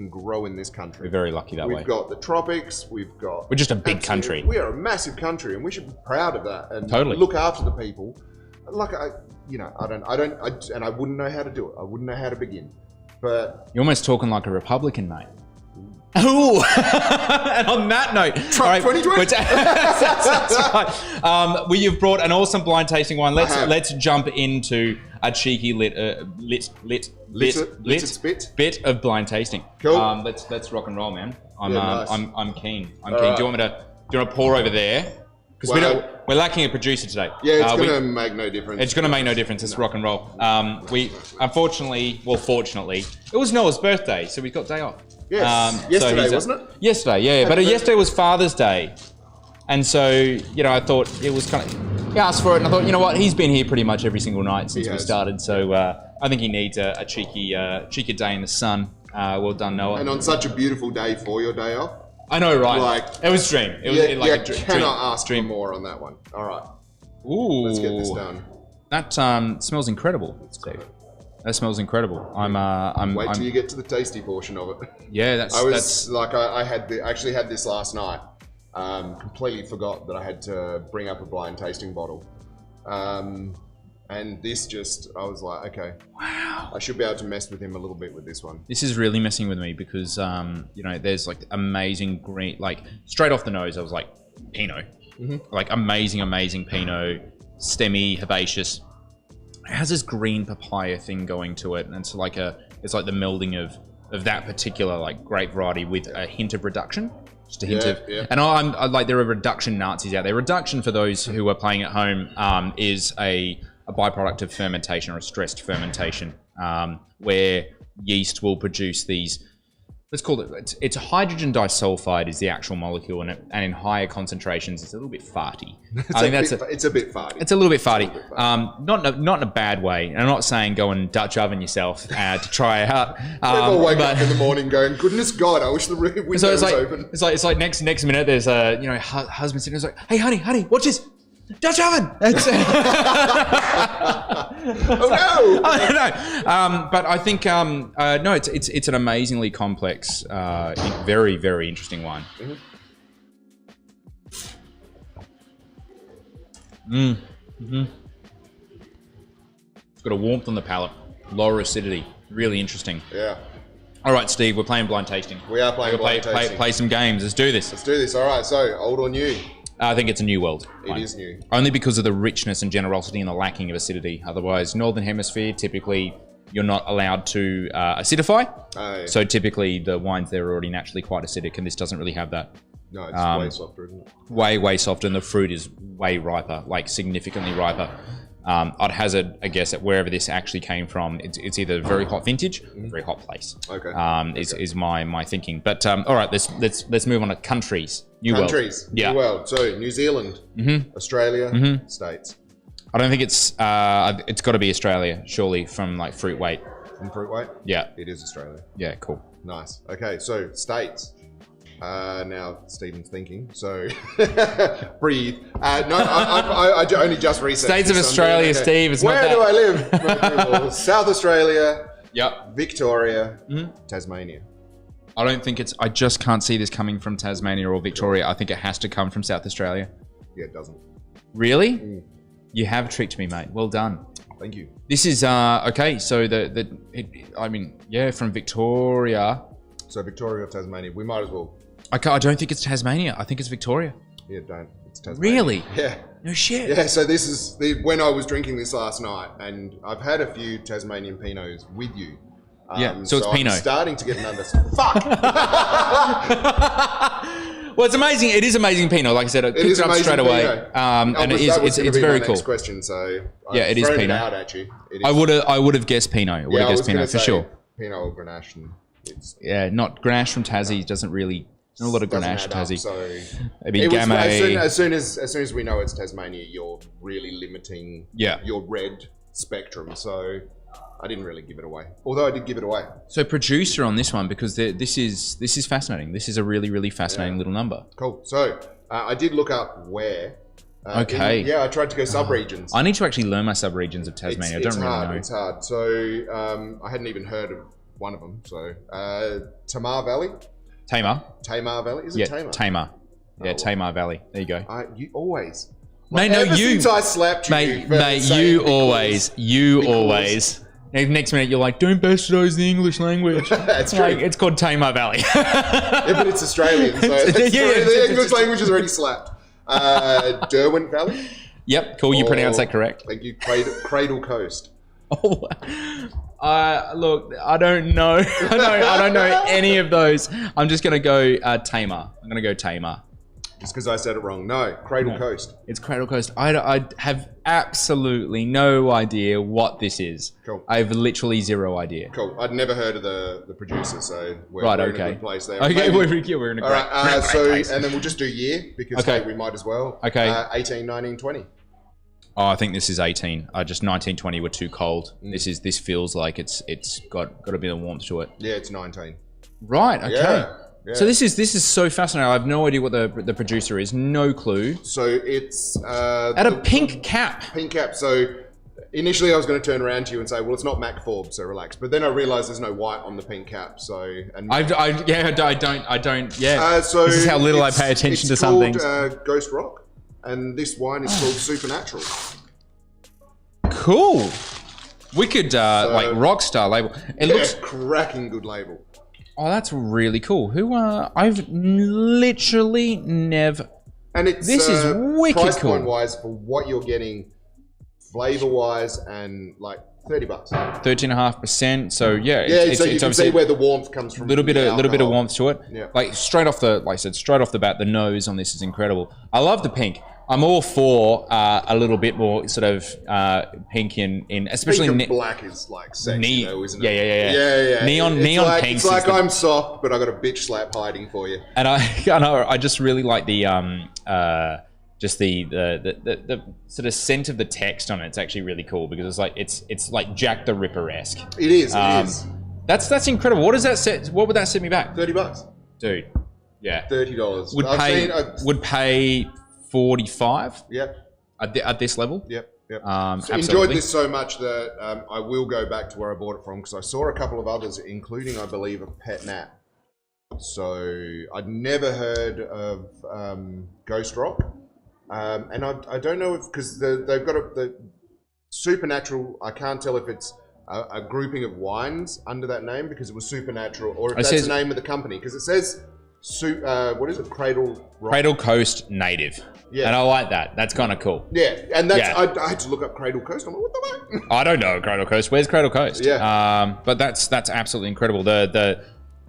grow in this country. We're very lucky that way. We've got the tropics. We're just a big country. We are a massive country, and we should be proud of that and look after the people. Like I wouldn't know how to do it. I wouldn't know how to begin. But you're almost talking like a Republican, mate. Ooh! And on that note, Trump 2020. That's right. You've brought an awesome blind tasting wine. Let's jump into a cheeky bit of blind tasting. Cool. Let's rock and roll, man. Nice. I'm keen. Do you want to pour over there? Because we're lacking a producer today. Yeah, it's going to make no difference. It's going to make no difference. It's rock and roll. Fortunately, it was Noah's birthday, so we got day off. Yes. Yesterday, wasn't it? Yesterday, yeah. But yesterday was Father's Day. And so, you know, I thought it was kind of... He asked for it, and I thought, you know what? He's been here pretty much every single night since we started. So I think he needs a cheeky day in the sun. Well done, Noah. And on such a beautiful day for your day off. I know, right? It was a dream. Cannot ask for more on that one. All right. Ooh. Let's get this done. That smells incredible, Steve. That smells incredible. Wait till you get to the tasty portion of it. Yeah, I actually had this last night. Completely forgot that I had to bring up a blind tasting bottle. And this I was like, okay, wow, I should be able to mess with him a little bit with this one. This is really messing with me because, you know, there's like amazing green, like straight off the nose, I was like, Pinot. Like amazing Pinot, stemmy, herbaceous. It has this green papaya thing going to it, and it's like the melding of that particular like grape variety with a hint of reduction. Just a hint of, and I like, there are reduction Nazis out there. Reduction, for those who are playing at home, is a byproduct of fermentation or a stressed fermentation, where yeast will produce these, let's call it's hydrogen disulfide is the actual molecule, and in higher concentrations it's a little bit farty. It's a bit farty. It's a little bit farty. Not in a bad way. And I'm not saying go and Dutch oven yourself to try out. People wake up in the morning going, goodness God, I wish the window was open. It's like next minute there's a husband sitting there, like, hey honey, watch this. Dutch oven! Oh no! I don't know. But I think, no, it's an amazingly complex, very, very interesting wine. It's got a warmth on the palate, lower acidity, really interesting. Yeah. All right, Steve, we're playing blind tasting. We are playing blind tasting. Play some games. Let's do this. All right, so old or new? I think it's a New World. It is new. Only because of the richness and generosity and the lacking of acidity. Otherwise, Northern Hemisphere, typically, you're not allowed to acidify. Oh, yeah. So typically, the wines there are already naturally quite acidic, and this doesn't really have that. No, it's way softer, isn't it? Way softer, and the fruit is way riper, like significantly riper. I'd hazard a guess at wherever this actually came from. It's either very hot vintage, or very hot place. Okay. Is my thinking. But all right, let's move on to countries. New countries. World. Yeah. New world. So New Zealand, Australia, States. I don't think it's got to be Australia, surely, from like fruit weight. From fruit weight? Yeah. It is Australia. Yeah. Cool. Nice. Okay. So States. Now Stephen's thinking, so breathe. No, I only just researched. States of Australia, Steve. It's Where not do I live? South Australia. Yep. Victoria. Tasmania. I don't think it's. I just can't see this coming from Tasmania or Victoria. I think it has to come from South Australia. Yeah, it doesn't. Really? You have tricked me, mate. Well done. Thank you. This is okay. So from Victoria. So Victoria or Tasmania, we might as well. I don't think it's Tasmania. I think it's Victoria. Yeah, don't. It's Tasmania. Really? Yeah. No shit. Yeah, so this is when I was drinking this last night, and I've had a few Tasmanian Pinots with you. So it's Pinot. I'm starting to get an understanding. Fuck! Well, it's amazing. It is amazing Pinot. Like I said, I picked it up straight away. And it's very cool. Next question, so it is Pinot. Out at you. I would have guessed Pinot. I would have guessed Pinot for sure. Pinot or Grenache. Not Grenache from Tassie. Doesn't really. Not a lot of Grenache in Tassie. So maybe Gamay. As soon as we know it's Tasmania, you're really limiting your red spectrum. So I didn't really give it away, although I did give it away. So producer on this one, because this is fascinating. This is a really, really fascinating little number. Cool. So I did look up where. Okay. I tried to go sub-regions. I need to actually learn my sub-regions of Tasmania. I don't really know. It's hard. So I hadn't even heard of one of them. So Tamar Valley. Tamar Valley? Is it Tamar? Tamar. Yeah, Tamar Valley. There you go. You always. Mate, no, you. Since I slapped you. Mate, you always. Next minute, you're like, don't bastardize the English language. That's true. Like, it's called Tamar Valley. Yeah, but it's Australian, so the English language is already slapped. Derwent Valley? Yep, cool. You pronounce that correct. Thank you. Cradle Coast. Oh, look, I don't know. I don't know any of those. I'm just gonna go Tamar. I'm gonna go Tamar. Just because I said it wrong. No, Cradle Coast. It's Cradle Coast. I have absolutely no idea what this is. Cool. I have literally zero idea. Cool. I'd never heard of the producer, so we're in a good place there. Okay, we're in a great place. And then we'll just do year, because we might as well. Okay. 18, 19, 20. Oh, I think this is 18. Just 19, 20 were too cold. This feels like it's got a bit of warmth to it. Yeah, it's 19. Right. Okay. Yeah. So this is so fascinating. I have no idea what the producer is. No clue. So it's a pink cap. Pink cap. So initially I was going to turn around to you and say, well, it's not Mac Forbes, so relax. But then I realised there's no white on the pink cap. So I don't. Yeah. So this is how little I pay attention to some things. It's called Ghost Rock, and this wine is called Supernatural. Cool. Wicked, like rock star label. It looks cracking good label. Oh, that's really cool. I've literally never. And it's this is wicked price cool. Point wise for what you're getting, flavor wise, and like $30. 13.5%. So yeah, so you can see where the warmth comes from. Little bit of warmth to it. Yeah. Like straight off the bat, the nose on this is incredible. I love the pink. I'm all for a little bit more sort of pink in especially pink and black is like sexy though, isn't it? Yeah. Neon pink. It's like I'm soft, but I got a bitch slap hiding for you. And I just really like the just the sort of scent of the text on it. It's actually really cool because it's like Jack the Ripper-esque. It is. It is. That's incredible. What does that set? What would that set me back? $30, dude. Yeah. $30. Would pay 45. Yep. At this level. Yep. So enjoyed this so much that I will go back to where I bought it from because I saw a couple of others, including I believe a Pet Nat. So I'd never heard of Ghost Rock, and I don't know if because they've got the Supernatural. I can't tell if it's a grouping of wines under that name because it was Supernatural, or if that's the name of the company because it says what is it? Cradle Coast Native. Yeah. And I like that. That's kind of cool. Yeah. And that's I had to look up Cradle Coast. I'm like, what the fuck? I don't know Cradle Coast. Where's Cradle Coast? Yeah. But that's absolutely incredible. The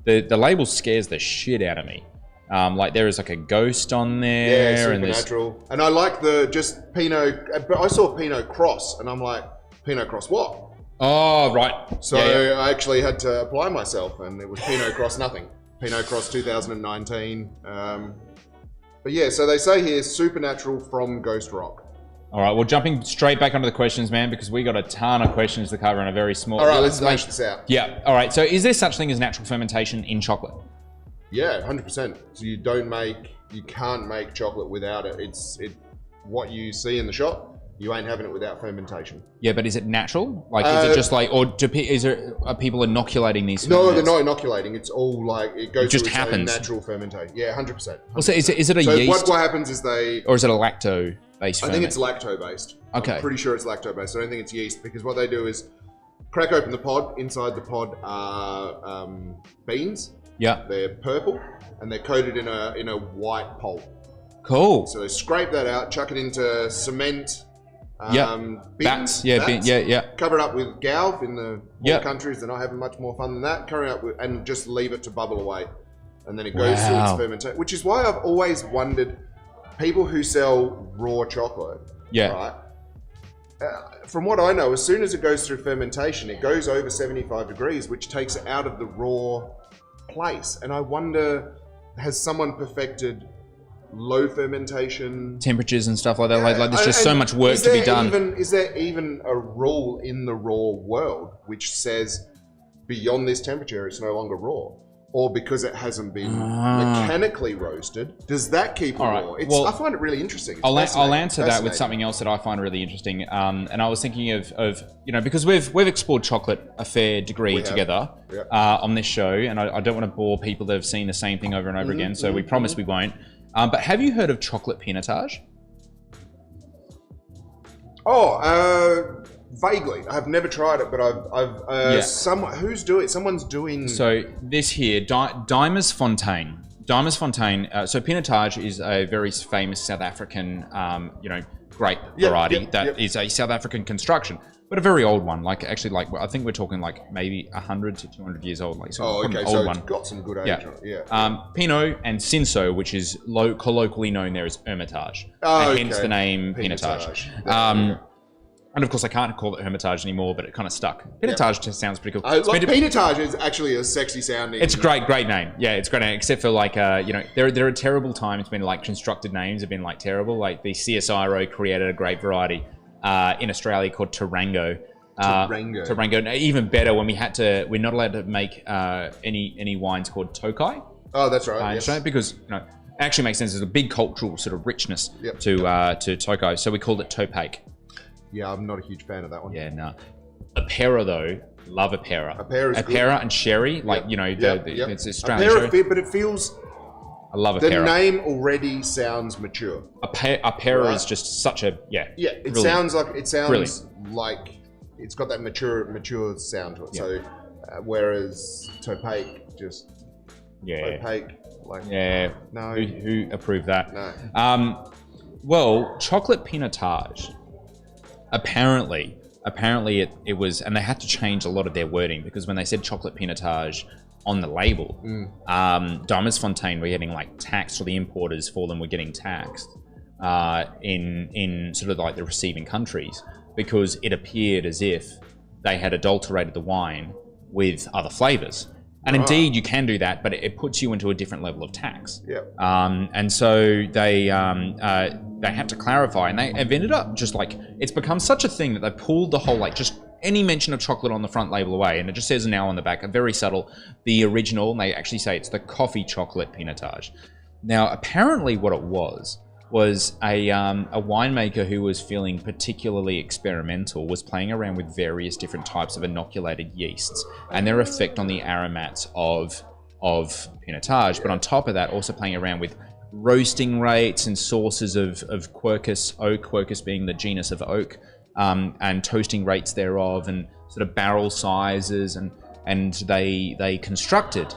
label scares the shit out of me. Like there is like a ghost on there. Yeah, supernatural. And I like just Pinot, but I saw Pinot Cross and I'm like, Pinot Cross what? Oh, right. So I actually had to apply myself and it was Pinot Cross nothing. Pinot Cross 2019. But yeah, so they say here, supernatural from Ghost Rock. All right, well, jumping straight back onto the questions, man, because we got a ton of questions to cover in a very small... All right, let's smash this out. Yeah, all right. So is there such thing as natural fermentation in chocolate? Yeah, 100%. So you can't make chocolate without it. What you see in the shop, you ain't having it without fermentation. Yeah, but is it natural? Like, is it just like, or are people inoculating these? No, they're not inoculating. It's all like, it goes just through happens. Natural fermentation. Yeah, 100%. Well, so is it a yeast? So what happens is or is it a lacto-based ferment? I think it's lacto-based. Okay. I'm pretty sure it's lacto-based. I don't think it's yeast because what they do is crack open the pod. Inside the pod are beans. Yeah. They're purple and they're coated in a white pulp. Cool. So they scrape that out, chuck it into cement. Bats. Cover it up with galv in the countries. They're not having much more fun than that. Cover it up with, and just leave it to bubble away. And then it goes through its fermentation. Which is why I've always wondered, people who sell raw chocolate, right? From what I know, as soon as it goes through fermentation, it goes over 75 degrees, which takes it out of the raw place. And I wonder, has someone perfected low fermentation temperatures and stuff like that? Like there's just so much work to be done. Is there even a rule in the raw world which says beyond this temperature it's no longer raw? Or because it hasn't been mechanically roasted, does that keep it raw? I find it really interesting. I'll answer that with something else that I find really interesting. And I was thinking of because we've explored chocolate a fair degree together on this show, and I don't want to bore people that have seen the same thing over and over again, so we promise we won't. But have you heard of chocolate pinotage? Vaguely. I've never tried it, but who's doing it? Someone's doing. So this here, Dimers Fontaine. Dimers Fontaine. So pinotage is a very famous South African, grape variety that is a South African construction, but a very old one. Like actually, I think we're talking like maybe 100 to 200 years old. Like old so it's got some good age on it. Yeah. Pinot and Cinsault, which is colloquially known there as Hermitage, and hence the name pinotage. And of course, I can't call it Hermitage anymore, but it kind of stuck. Pinotage just sounds pretty cool. Pinotage is actually a sexy sounding. It's a great name. Yeah, it's a great name. Except for like, there are terrible times when like constructed names have been like terrible. Like the CSIRO created a grape variety in Australia called Tarango. Tarango. Even better when we're not allowed to make any wines called Tokai. Oh, that's right. Yes. Because it actually makes sense. There's a big cultural sort of richness to Tokai, so we called it Topache. Yeah, I'm not a huge fan of that one. Yeah, no. Apera though, love Apera. Apera and sherry, it's Australian sherry. But it feels. I love Apera. The name already sounds mature. Apera is just such a It sounds like like it's got that mature sound to it. Yeah. So whereas Topache just opaque. No. Who approved that? No. Well, chocolate pinotage. Apparently it was, and they had to change a lot of their wording because when they said chocolate pinotage on the label, Dimers Fontaine were getting like taxed, or the importers for them were getting taxed in sort of like the receiving countries, because it appeared as if they had adulterated the wine with other flavors. And indeed, you can do that, but it puts you into a different level of tax. Yeah. And so they had to clarify, and they've ended up just like, it's become such a thing that they pulled the whole, like, just any mention of chocolate on the front label away, and it just says now on the back, a very subtle, the original, and they actually say it's the coffee chocolate pinotage. Now, apparently what it was a winemaker who was feeling particularly experimental was playing around with various different types of inoculated yeasts and their effect on the aromats of pinotage. But on top of that, also playing around with roasting rates and sources of Quercus oak, Quercus being the genus of oak, and toasting rates thereof, and sort of barrel sizes, and they constructed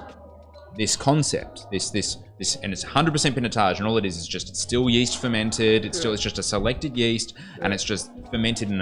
this concept, this, and it's 100% pinotage, and all it is just, it's still yeast fermented. It's just a selected yeast, and it's just fermented in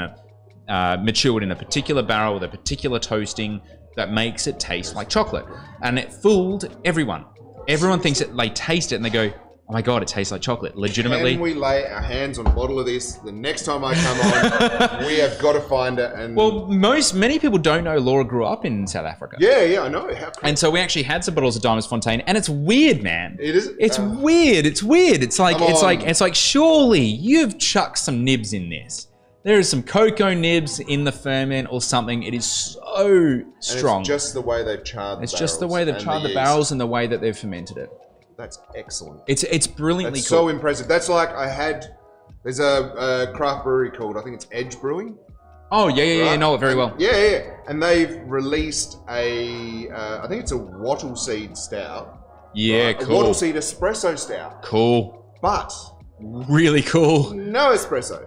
matured in a particular barrel with a particular toasting that makes it taste like chocolate. And it fooled everyone. Everyone thinks it. They taste it and they go, "Oh my god, it tastes like chocolate." Legitimately. Can we lay our hands on a bottle of this the next time I come on? We have got to find it. And well, many people don't know Laura grew up in South Africa. Yeah, I know. How cool. And so we actually had some bottles of Diamonds Fontaine, and it's weird, man. It is. It's weird. It's weird. It's like surely you've chucked some nibs in this. There is some cocoa nibs in the ferment or something. It is so strong. And it's just the way they've charred. It's just the way they've charred the barrels and the way that they've fermented it. That's excellent. It's brilliantly That's cool. so impressive. That's like there's a craft brewery called, I think it's Edge Brewing. Oh, yeah, I know it very well. Yeah. And they've released I think it's a wattle seed stout. Yeah, right? cool. A wattle seed espresso stout. Cool. But really cool. no espresso.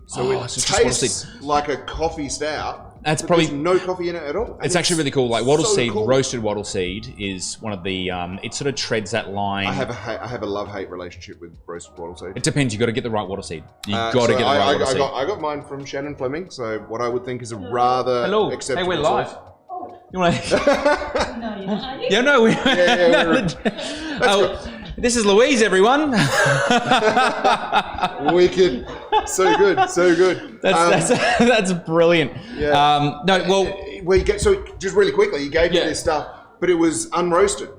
So it so tastes like a coffee stout. That's probably no coffee in it at all. It's actually really cool. Like wattle so seed, cool. roasted wattle seed is one of the. It sort of treads that line. I have a love-hate relationship with roasted wattle seed. It depends. You got to get the right wattle seed. You got to get the right wattle seed. I got mine from Shannon Fleming. So what I would think is a rather acceptable. Hey, we're live. You want to? No, you're not. Yeah, no, we. We're this is Louise, everyone. Wicked. So good. That's brilliant. Yeah. So just really quickly, you gave me this stuff, but it was unroasted.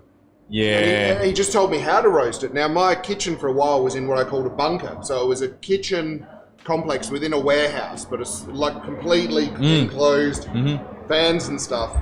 Yeah. And he just told me how to roast it. Now, my kitchen for a while was in what I called a bunker. So it was a kitchen complex within a warehouse, but it's like completely enclosed, fans and stuff.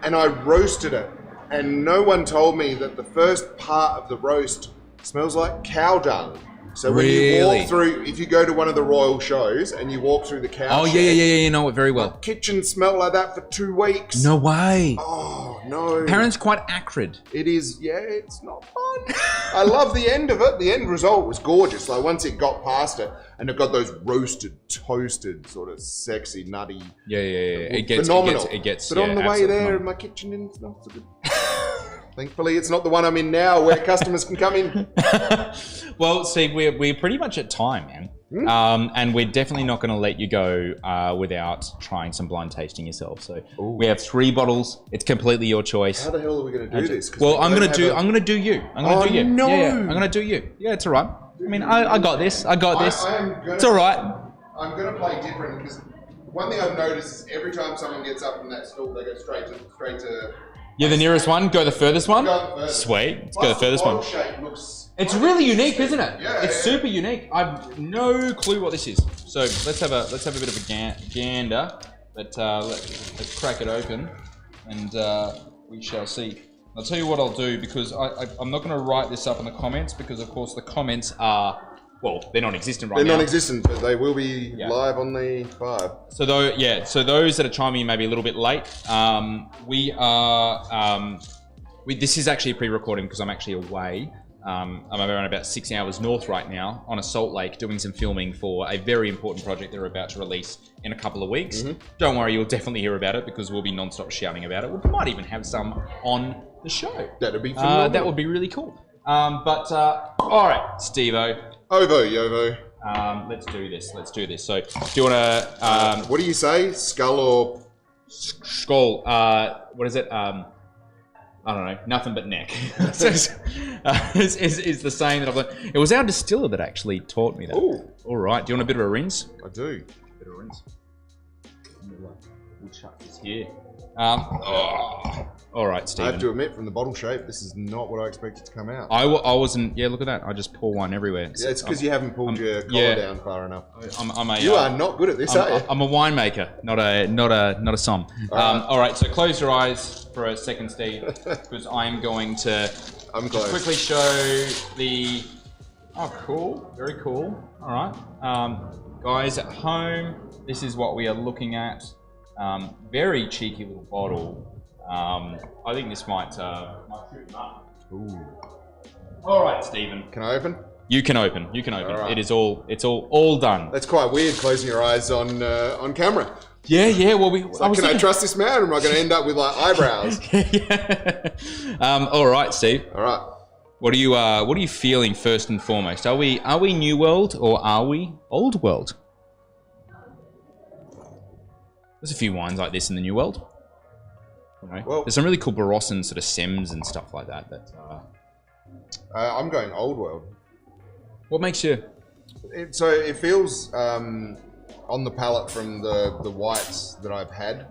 And I roasted it. And no one told me that the first part of the roast smells like cow dung. So when you walk through, if you go to one of the royal shows and you walk through the cow shed, you know it very well. The kitchen smelled like that for 2 weeks. No way. Oh, no. Apparently it's quite acrid. It is, it's not fun. I love the end of it. The end result was gorgeous. Like once it got past it, and it got those roasted, toasted, sort of sexy, nutty. Yeah. It gets phenomenal. It gets. But on the way there, my kitchen didn't smell so good. Thankfully, it's not the one I'm in now, where customers can come in. Well, Steve, we're pretty much at time, man. And we're definitely not going to let you go without trying some blind tasting yourself. So we have 3 bottles. It's completely your choice. How the hell are we going to do this? Well, I'm going to do you. I'm going to do you. No. Yeah, I'm going to do you. Yeah, it's all right. I mean, I got this. It's all right. I'm going to play different because one thing I've noticed is every time someone gets up from that stool, they go straight to. You're the nearest one. Go the furthest one. Furthest. Sweet. Let's go the furthest one. Shape looks it's really unique, isn't it? Yeah. It's super unique. I've no clue what this is. So let's have a bit of a gander. But let's crack it open, and we shall see. I'll tell you what I'll do, because I'm not going to write this up in the comments, because of course the comments are, well, they're non-existent right now. They're non-existent, but they will be live on the 5. So those that are chiming in maybe a little bit late, we are. This is actually a pre-recording because I'm actually away. I'm around about 6 hours north right now on a Salt Lake doing some filming for a very important project they're about to release in a couple of weeks. Don't worry, you'll definitely hear about it because we'll be non-stop shouting about it. We might even have some on the show. That'd be phenomenal. That would be really cool. All right, Steve-O. Ovo, Yovo. Let's do this. So, do you want to... what do you say? Skull or... Skull. What is it? I don't know. Nothing but neck. Is the saying that I've learned. It was our distiller that actually taught me that. Ooh. All right. Do you want a bit of a rinse? I do. Bit of a rinse. We'll chuck this here. All right, Stephen. I have to admit, from the bottle shape, this is not what I expected to come out. I wasn't. Yeah, look at that. I just pour one everywhere. Yeah, it's because you haven't pulled your collar down far enough. You are not good at this, are you? I'm a winemaker, not a som. All right, so close your eyes for a second, Steve, because I'm going to quickly show the. Oh, cool. Very cool. All right, guys at home, this is what we are looking at. Very cheeky little bottle. I think this might shoot them up. Ooh. All right, Stephen. Can I open? You can open. All right. It's all done. That's quite weird, closing your eyes on camera. Yeah. Well, I trust this man, or am I going to end up with like eyebrows? Yeah. All right, Steve. All right. What are you feeling first and foremost? Are we New World or are we Old World? There's a few wines like this in the New World. You know? Well, there's some really cool Barossa sort of Sems and stuff like that. I'm going Old World. What makes you? So it feels on the palate from the whites that I've had.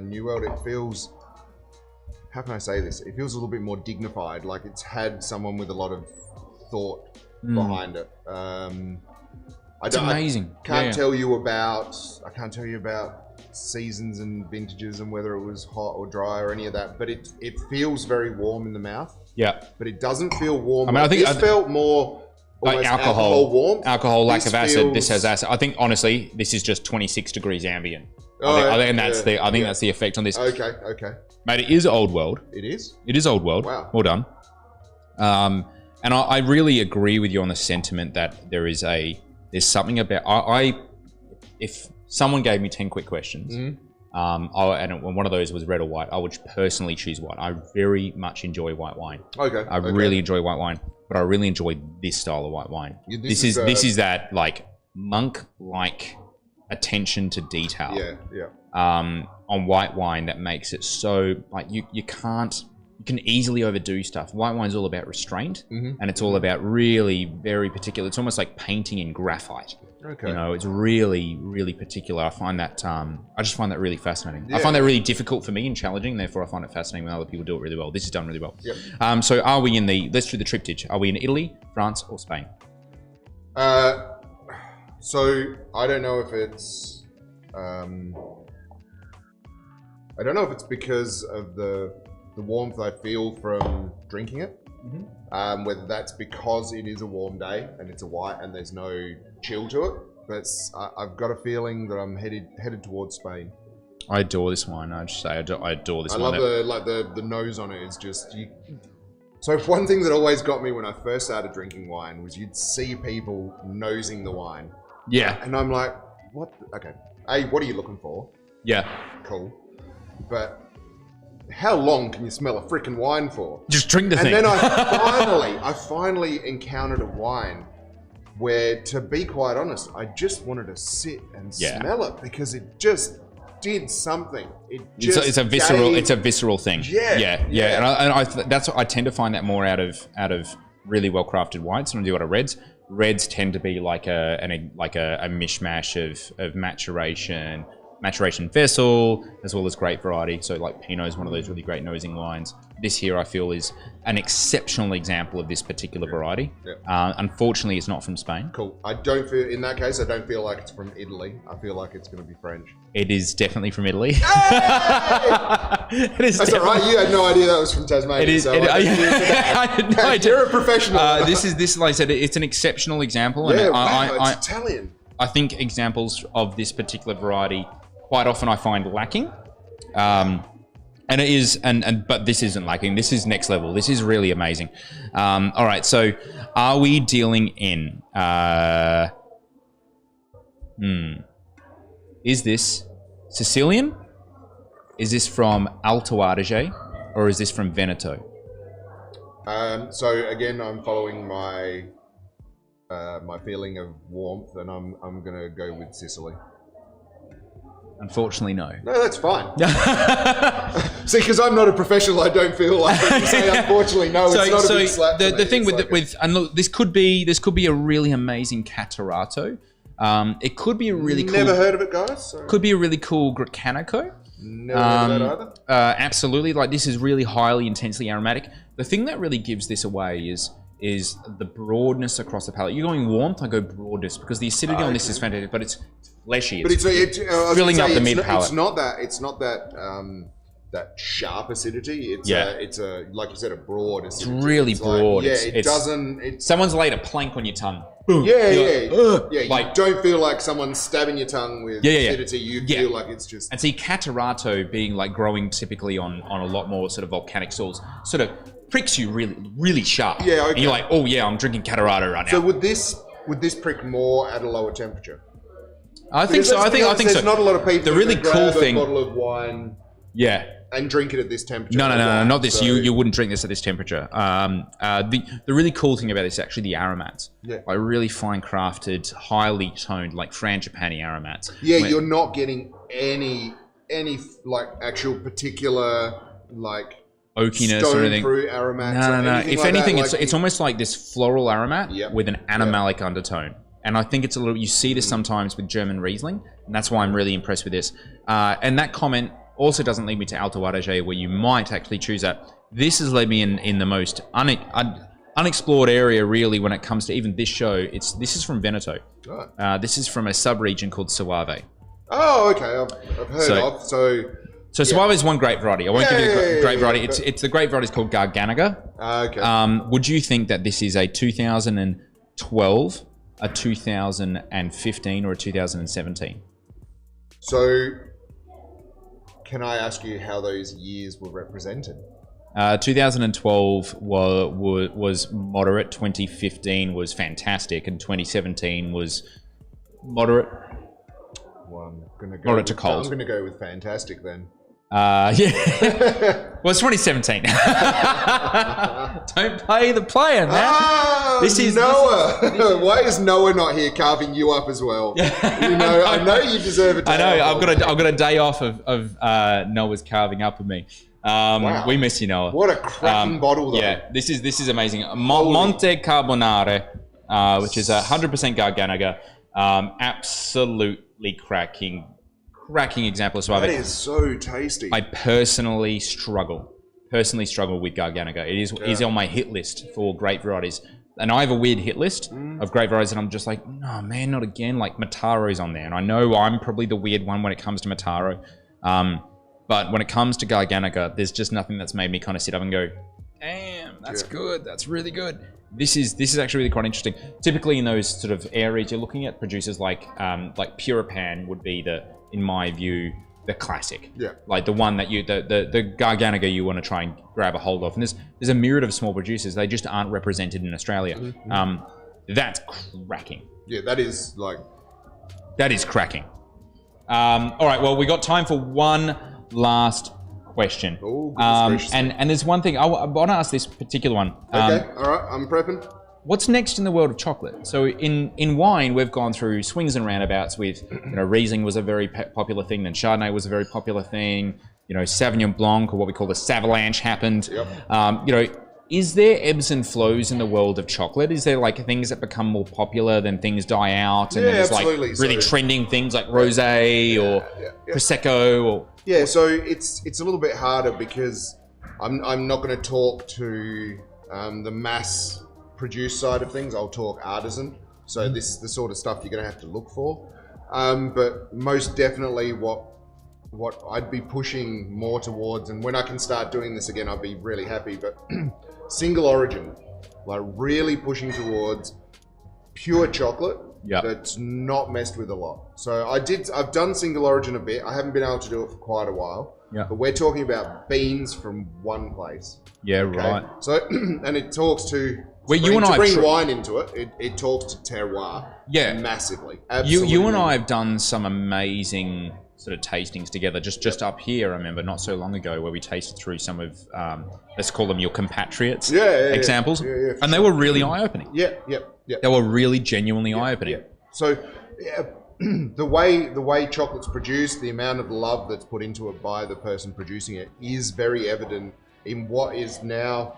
New World, it feels. How can I say this? It feels a little bit more dignified, like it's had someone with a lot of thought behind it. It's amazing. I can't tell you about seasons and vintages and whether it was hot or dry or any of that, but it feels very warm in the mouth. Yeah. But it doesn't feel warm. I mean, I think it felt more like alcohol warm. Alcohol, lack of acid. This has acid. I think honestly, this is just 26 degrees ambient. I think that's the effect on this. Okay. Mate, it is Old World. It is? It is Old World. Wow. Well done. And I really agree with you on the sentiment that there's something about if someone gave me 10 quick questions, and one of those was red or white, I would personally choose white. I very much enjoy white wine. I really enjoy white wine, but I really enjoy this style of white wine. Yeah, this is that like monk-like attention to detail. On white wine that makes it so like you can easily overdo stuff. White wine's all about restraint, and it's all about really very particular. It's almost like painting in graphite. Okay. You know, it's really, really particular. I find that I just find that really fascinating. Yeah. I find that really difficult for me and challenging. Therefore, I find it fascinating when other people do it really well. This is done really well. Yep. So, are we let's do the triptych. Are we in Italy, France, or Spain? So I don't know if it's because of the warmth I feel from drinking it. Whether that's because it is a warm day and it's a white and there's no chill to it, but I've got a feeling that I'm headed towards Spain. I adore this wine. I just say I adore this wine. I love the nose on it is just you. So one thing that always got me when I first started drinking wine was you'd see people nosing the wine. Yeah. And I'm like, what? Okay. Hey, what are you looking for? Yeah. Cool. But how long can you smell a freaking wine for? Just drink the thing. And then I finally encountered a wine where, to be quite honest, I just wanted to sit and smell it because it just did something. It's a visceral thing. Yeah. And that's what I tend to find that more out of really well crafted whites than I do out of reds. Reds tend to be like a mishmash of maturation vessel as well as grape variety. So like Pinot is one of those really great nosing wines. This here I feel is an exceptional example of this particular variety. Unfortunately, it's not from Spain. Cool. In that case, I don't feel like it's from Italy. I feel like it's going to be French. It is definitely from Italy. That's all right. You had no idea that was from Tasmania. It is. So I had no idea. You're a professional. This, like I said, it's an exceptional example. Yeah, and it's Italian. I think examples of this particular variety quite often I find lacking. And it is, but this isn't lacking. This is next level. This is really amazing. All right, so are we dealing in? Is this Sicilian? Is this from Alto Adige, or is this from Veneto? So again, I'm following my my feeling of warmth, and I'm gonna go with Sicily. Unfortunately, no. No, that's fine. See, because I'm not a professional, I don't feel like when you say unfortunately no. It's not a big slap. The thing with and look, this could be a really amazing Catarratto. It could be a really cool. Never heard of it, guys. So. Could be a really cool Gricanico. Never heard of that either. Absolutely, like this is really highly intensely aromatic. The thing that really gives this away is the broadness across the palate. You're going warmth, I go broadness because the acidity on this is fantastic, but it's fleshy. It's filling up the mid palate. It's not that sharp acidity. It's a like you said, a broad acidity. It's really broad. Like, someone's laid a plank on your tongue. You don't feel like someone's stabbing your tongue with acidity. You feel like it's just. And see, Catarratto being like growing typically on a lot more sort of volcanic soils, sort of pricks you really, really sharp. Yeah, okay. And you're like, oh yeah, I'm drinking Catarratto right now. So would this prick more at a lower temperature? I think so. I think so. There's not a lot of people. The really cool thing. A bottle of wine. Yeah. And drink it at this temperature. No, not this. So. You wouldn't drink this at this temperature. The really cool thing about this is actually the aromats. Yeah. Like really fine crafted, highly toned, like frangipani aromats. Yeah, you're not getting any any like actual particular like oakiness stone or anything. fruit aromats. No. If like anything, that, it's almost like this floral aromat with an animalic undertone. And I think it's a little. You see this sometimes with German Riesling, and that's why I'm really impressed with this. And that comment also doesn't lead me to Alto Adige, where you might actually choose that. This has led me in the most unexplored area, really, when it comes to even this show. This is from Veneto. This is from a sub-region called Soave. Oh, okay. I've heard of. So Soave is one grape variety. I won't give you a grape variety. It's the grape variety is called Garganega. Okay. Would you think that this is a 2012, a 2015, or a 2017? So, can I ask you how those years were represented? 2012 was moderate, 2015 was fantastic, and 2017 was moderate. Well, I'm gonna go moderate to cold. I'm going to go with fantastic then. Yeah. Well, it's 2017. Don't play the player, man. This is Noah. Why is Noah not here carving you up as well? I know you deserve a day. I know. I've got a day off of Noah's carving up of me. Wow. We miss you, Noah. What a cracking bottle, though. Yeah, this is amazing. Monte Carbonare, which is 100% Garganega. Absolutely cracking example of Suave. That is so tasty. I personally struggle with Garganega. It is on my hit list for grape varieties. And I have a weird hit list of grape varieties, and I'm just like, no, man, not again. Like, Mataro's on there. And I know I'm probably the weird one when it comes to Mataro. But when it comes to Garganega, there's just nothing that's made me kind of sit up and go, damn, that's good. That's really good. This is actually really quite interesting. Typically in those sort of areas, you're looking at producers like Puripan would be in my view, the classic. Yeah. Like the one that the Garganega you want to try and grab a hold of. And there's a myriad of small producers. They just aren't represented in Australia. Mm-hmm. That's cracking. Yeah, that is cracking. All right, well, we got time for one last question. Oh, goodness gracious. And there's one thing I want to ask this particular one. Okay, all right, I'm prepping. What's next in the world of chocolate? So in wine, we've gone through swings and roundabouts with, Riesling was a very popular thing, then Chardonnay was a very popular thing, Sauvignon Blanc, or what we call the Savalanche happened. Yep. Is there ebbs and flows in the world of chocolate? Is there like things that become more popular, then things die out, and then there's like really trending things like rosé or prosecco or so it's a little bit harder because I'm not going to talk to the mass produced side of things. I'll talk artisan. So this is the sort of stuff you're going to have to look for. But most definitely what I'd be pushing more towards, and when I can start doing this again, I'd be really happy, but single origin, like really pushing towards pure chocolate that's not messed with a lot. So I've done single origin a bit. I haven't been able to do it for quite a while. Yeah. But we're talking about beans from one place. Yeah, okay? Right. So, and it talks to bring wine into it. It talks to terroir. Yeah. Massively. Absolutely. You and I have done some amazing sort of tastings together just up here. I remember not so long ago where we tasted through some of let's call them your compatriots examples, and they were really eye-opening. They were really genuinely eye-opening. So the way chocolate's produced, the amount of love that's put into it by the person producing it is very evident in what is now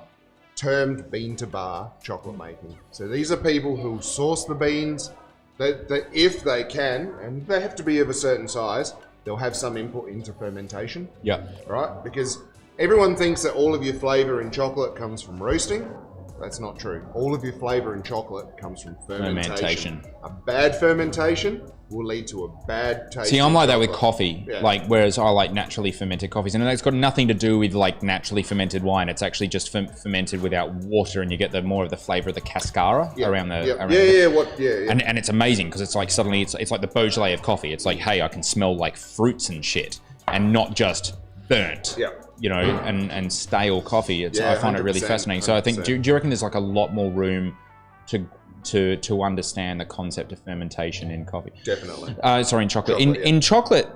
termed bean to bar chocolate making. So these are people who source the beans. That if they can, and they have to be of a certain size, they'll have some input into fermentation. Yeah. Right? Because everyone thinks that all of your flavor in chocolate comes from roasting. That's not true. All of your flavor in chocolate comes from fermentation. A bad fermentation will lead to a bad taste. See, I'm like that with coffee, whereas I like naturally fermented coffees. And it's got nothing to do with like naturally fermented wine. It's actually just fermented without water, and you get more of the flavor of the cascara around the... And it's amazing because it's like suddenly it's like the Beaujolais of coffee. It's like, hey, I can smell like fruits and shit and not just burnt. Yeah. And stale coffee. I find it really fascinating. So I think, do you reckon there's like a lot more room to understand the concept of fermentation in coffee? Definitely. In chocolate. In chocolate,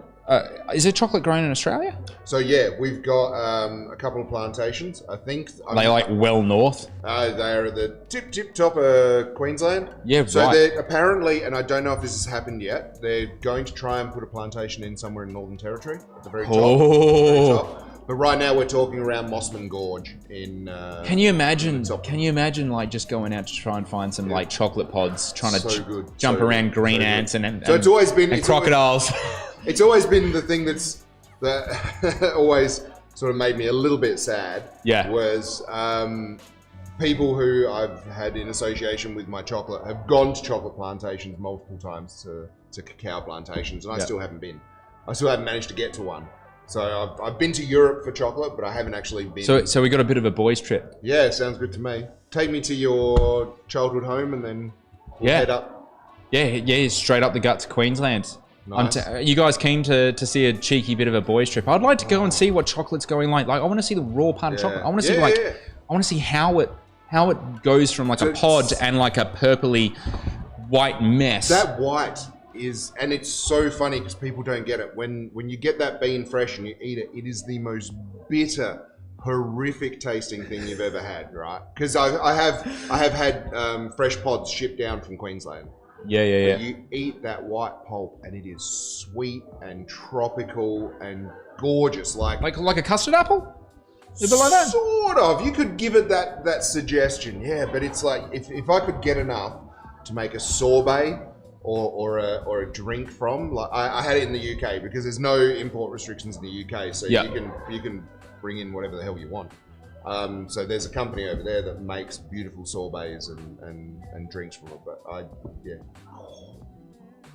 Is it chocolate grown in Australia? So yeah, we've got a couple of plantations. I think they like well north. They are at the tip top of Queensland. Yeah, so right. They're apparently, and I don't know if this has happened yet, they're going to try and put a plantation in somewhere in Northern Territory at the very top. Very top. But right now we're talking around Mossman Gorge in. Can you imagine? Can you imagine like just going out to try and find some like chocolate pods, trying to jump around green ants and it's always been crocodiles. It's always been the thing that always sort of made me a little bit sad. Yeah. Was people who I've had in association with my chocolate have gone to chocolate plantations multiple times to cacao plantations, and I still haven't been. I still haven't managed to get to one. So I've been to Europe for chocolate, but I haven't actually been. So we got a bit of a boys trip. Yeah, sounds good to me. Take me to your childhood home, and then we'll head up. Yeah, straight up the guts of Queensland. Nice. You guys keen to see a cheeky bit of a boys trip? I'd like to go and see what chocolate's going like. Like I want to see the raw part of chocolate. I want to see I want to see how it goes from like a pod and like a purpley white mess. That white is, and it's so funny because people don't get it. When you get that bean fresh and you eat it, it is the most bitter, horrific tasting thing you've ever had, right? Because I have had fresh pods shipped down from Queensland. Yeah. You eat that white pulp and it is sweet and tropical and gorgeous, like a custard apple. A bit like that. Sort of. You could give it that suggestion, yeah. But it's like if I could get enough to make a sorbet or a drink from, like I had it in the UK because there's no import restrictions in the UK, so you can bring in whatever the hell you want. So there's a company over there that makes beautiful sorbets and drinks from it. But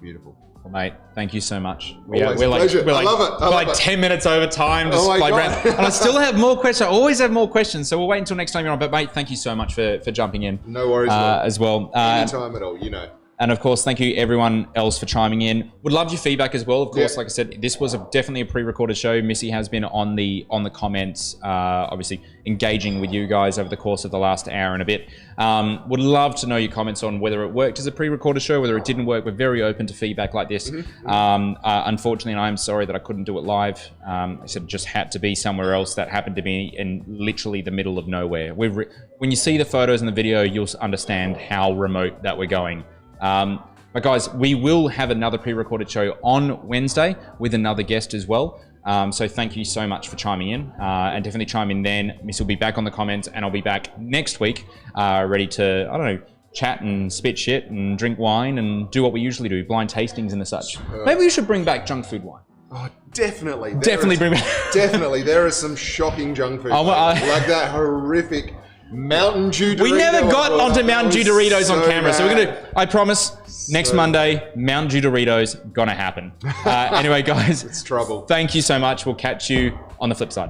beautiful. Well, mate, thank you so much. We're like, I love it. We're like 10 minutes over time. Just and I still have more questions. I always have more questions. So we'll wait until next time you're on. But mate, thank you so much for jumping in. No worries. As well. Anytime at all, you know. And of course, thank you everyone else for chiming in. Would love your feedback as well. Of course, like I said, this was definitely a pre-recorded show. Missy has been on the comments, obviously engaging with you guys over the course of the last hour and a bit. Would love to know your comments on whether it worked as a pre-recorded show, whether it didn't work. We're very open to feedback like this. Unfortunately, and I'm sorry that I couldn't do it live. I said it just had to be somewhere else that happened to be in literally the middle of nowhere. When you see the photos and the video, you'll understand how remote that we're going. But guys, we will have another pre-recorded show on Wednesday with another guest as well. So thank you so much for chiming in, and definitely chime in then. Miss will be back on the comments, and I'll be back next week, ready to, I don't know, chat and spit shit and drink wine and do what we usually do, blind tastings and the such. Maybe we should bring back junk food wine. Oh, definitely. Bring back. Definitely. There is some shocking junk food. Like that horrific Mountain Dew Dorito. We never got onto Mountain Dew Doritos on camera, so we're going to, I promise, next Monday, Mountain Dew Doritos, gonna happen. Anyway, guys. It's trouble. Thank you so much. We'll catch you on the flip side.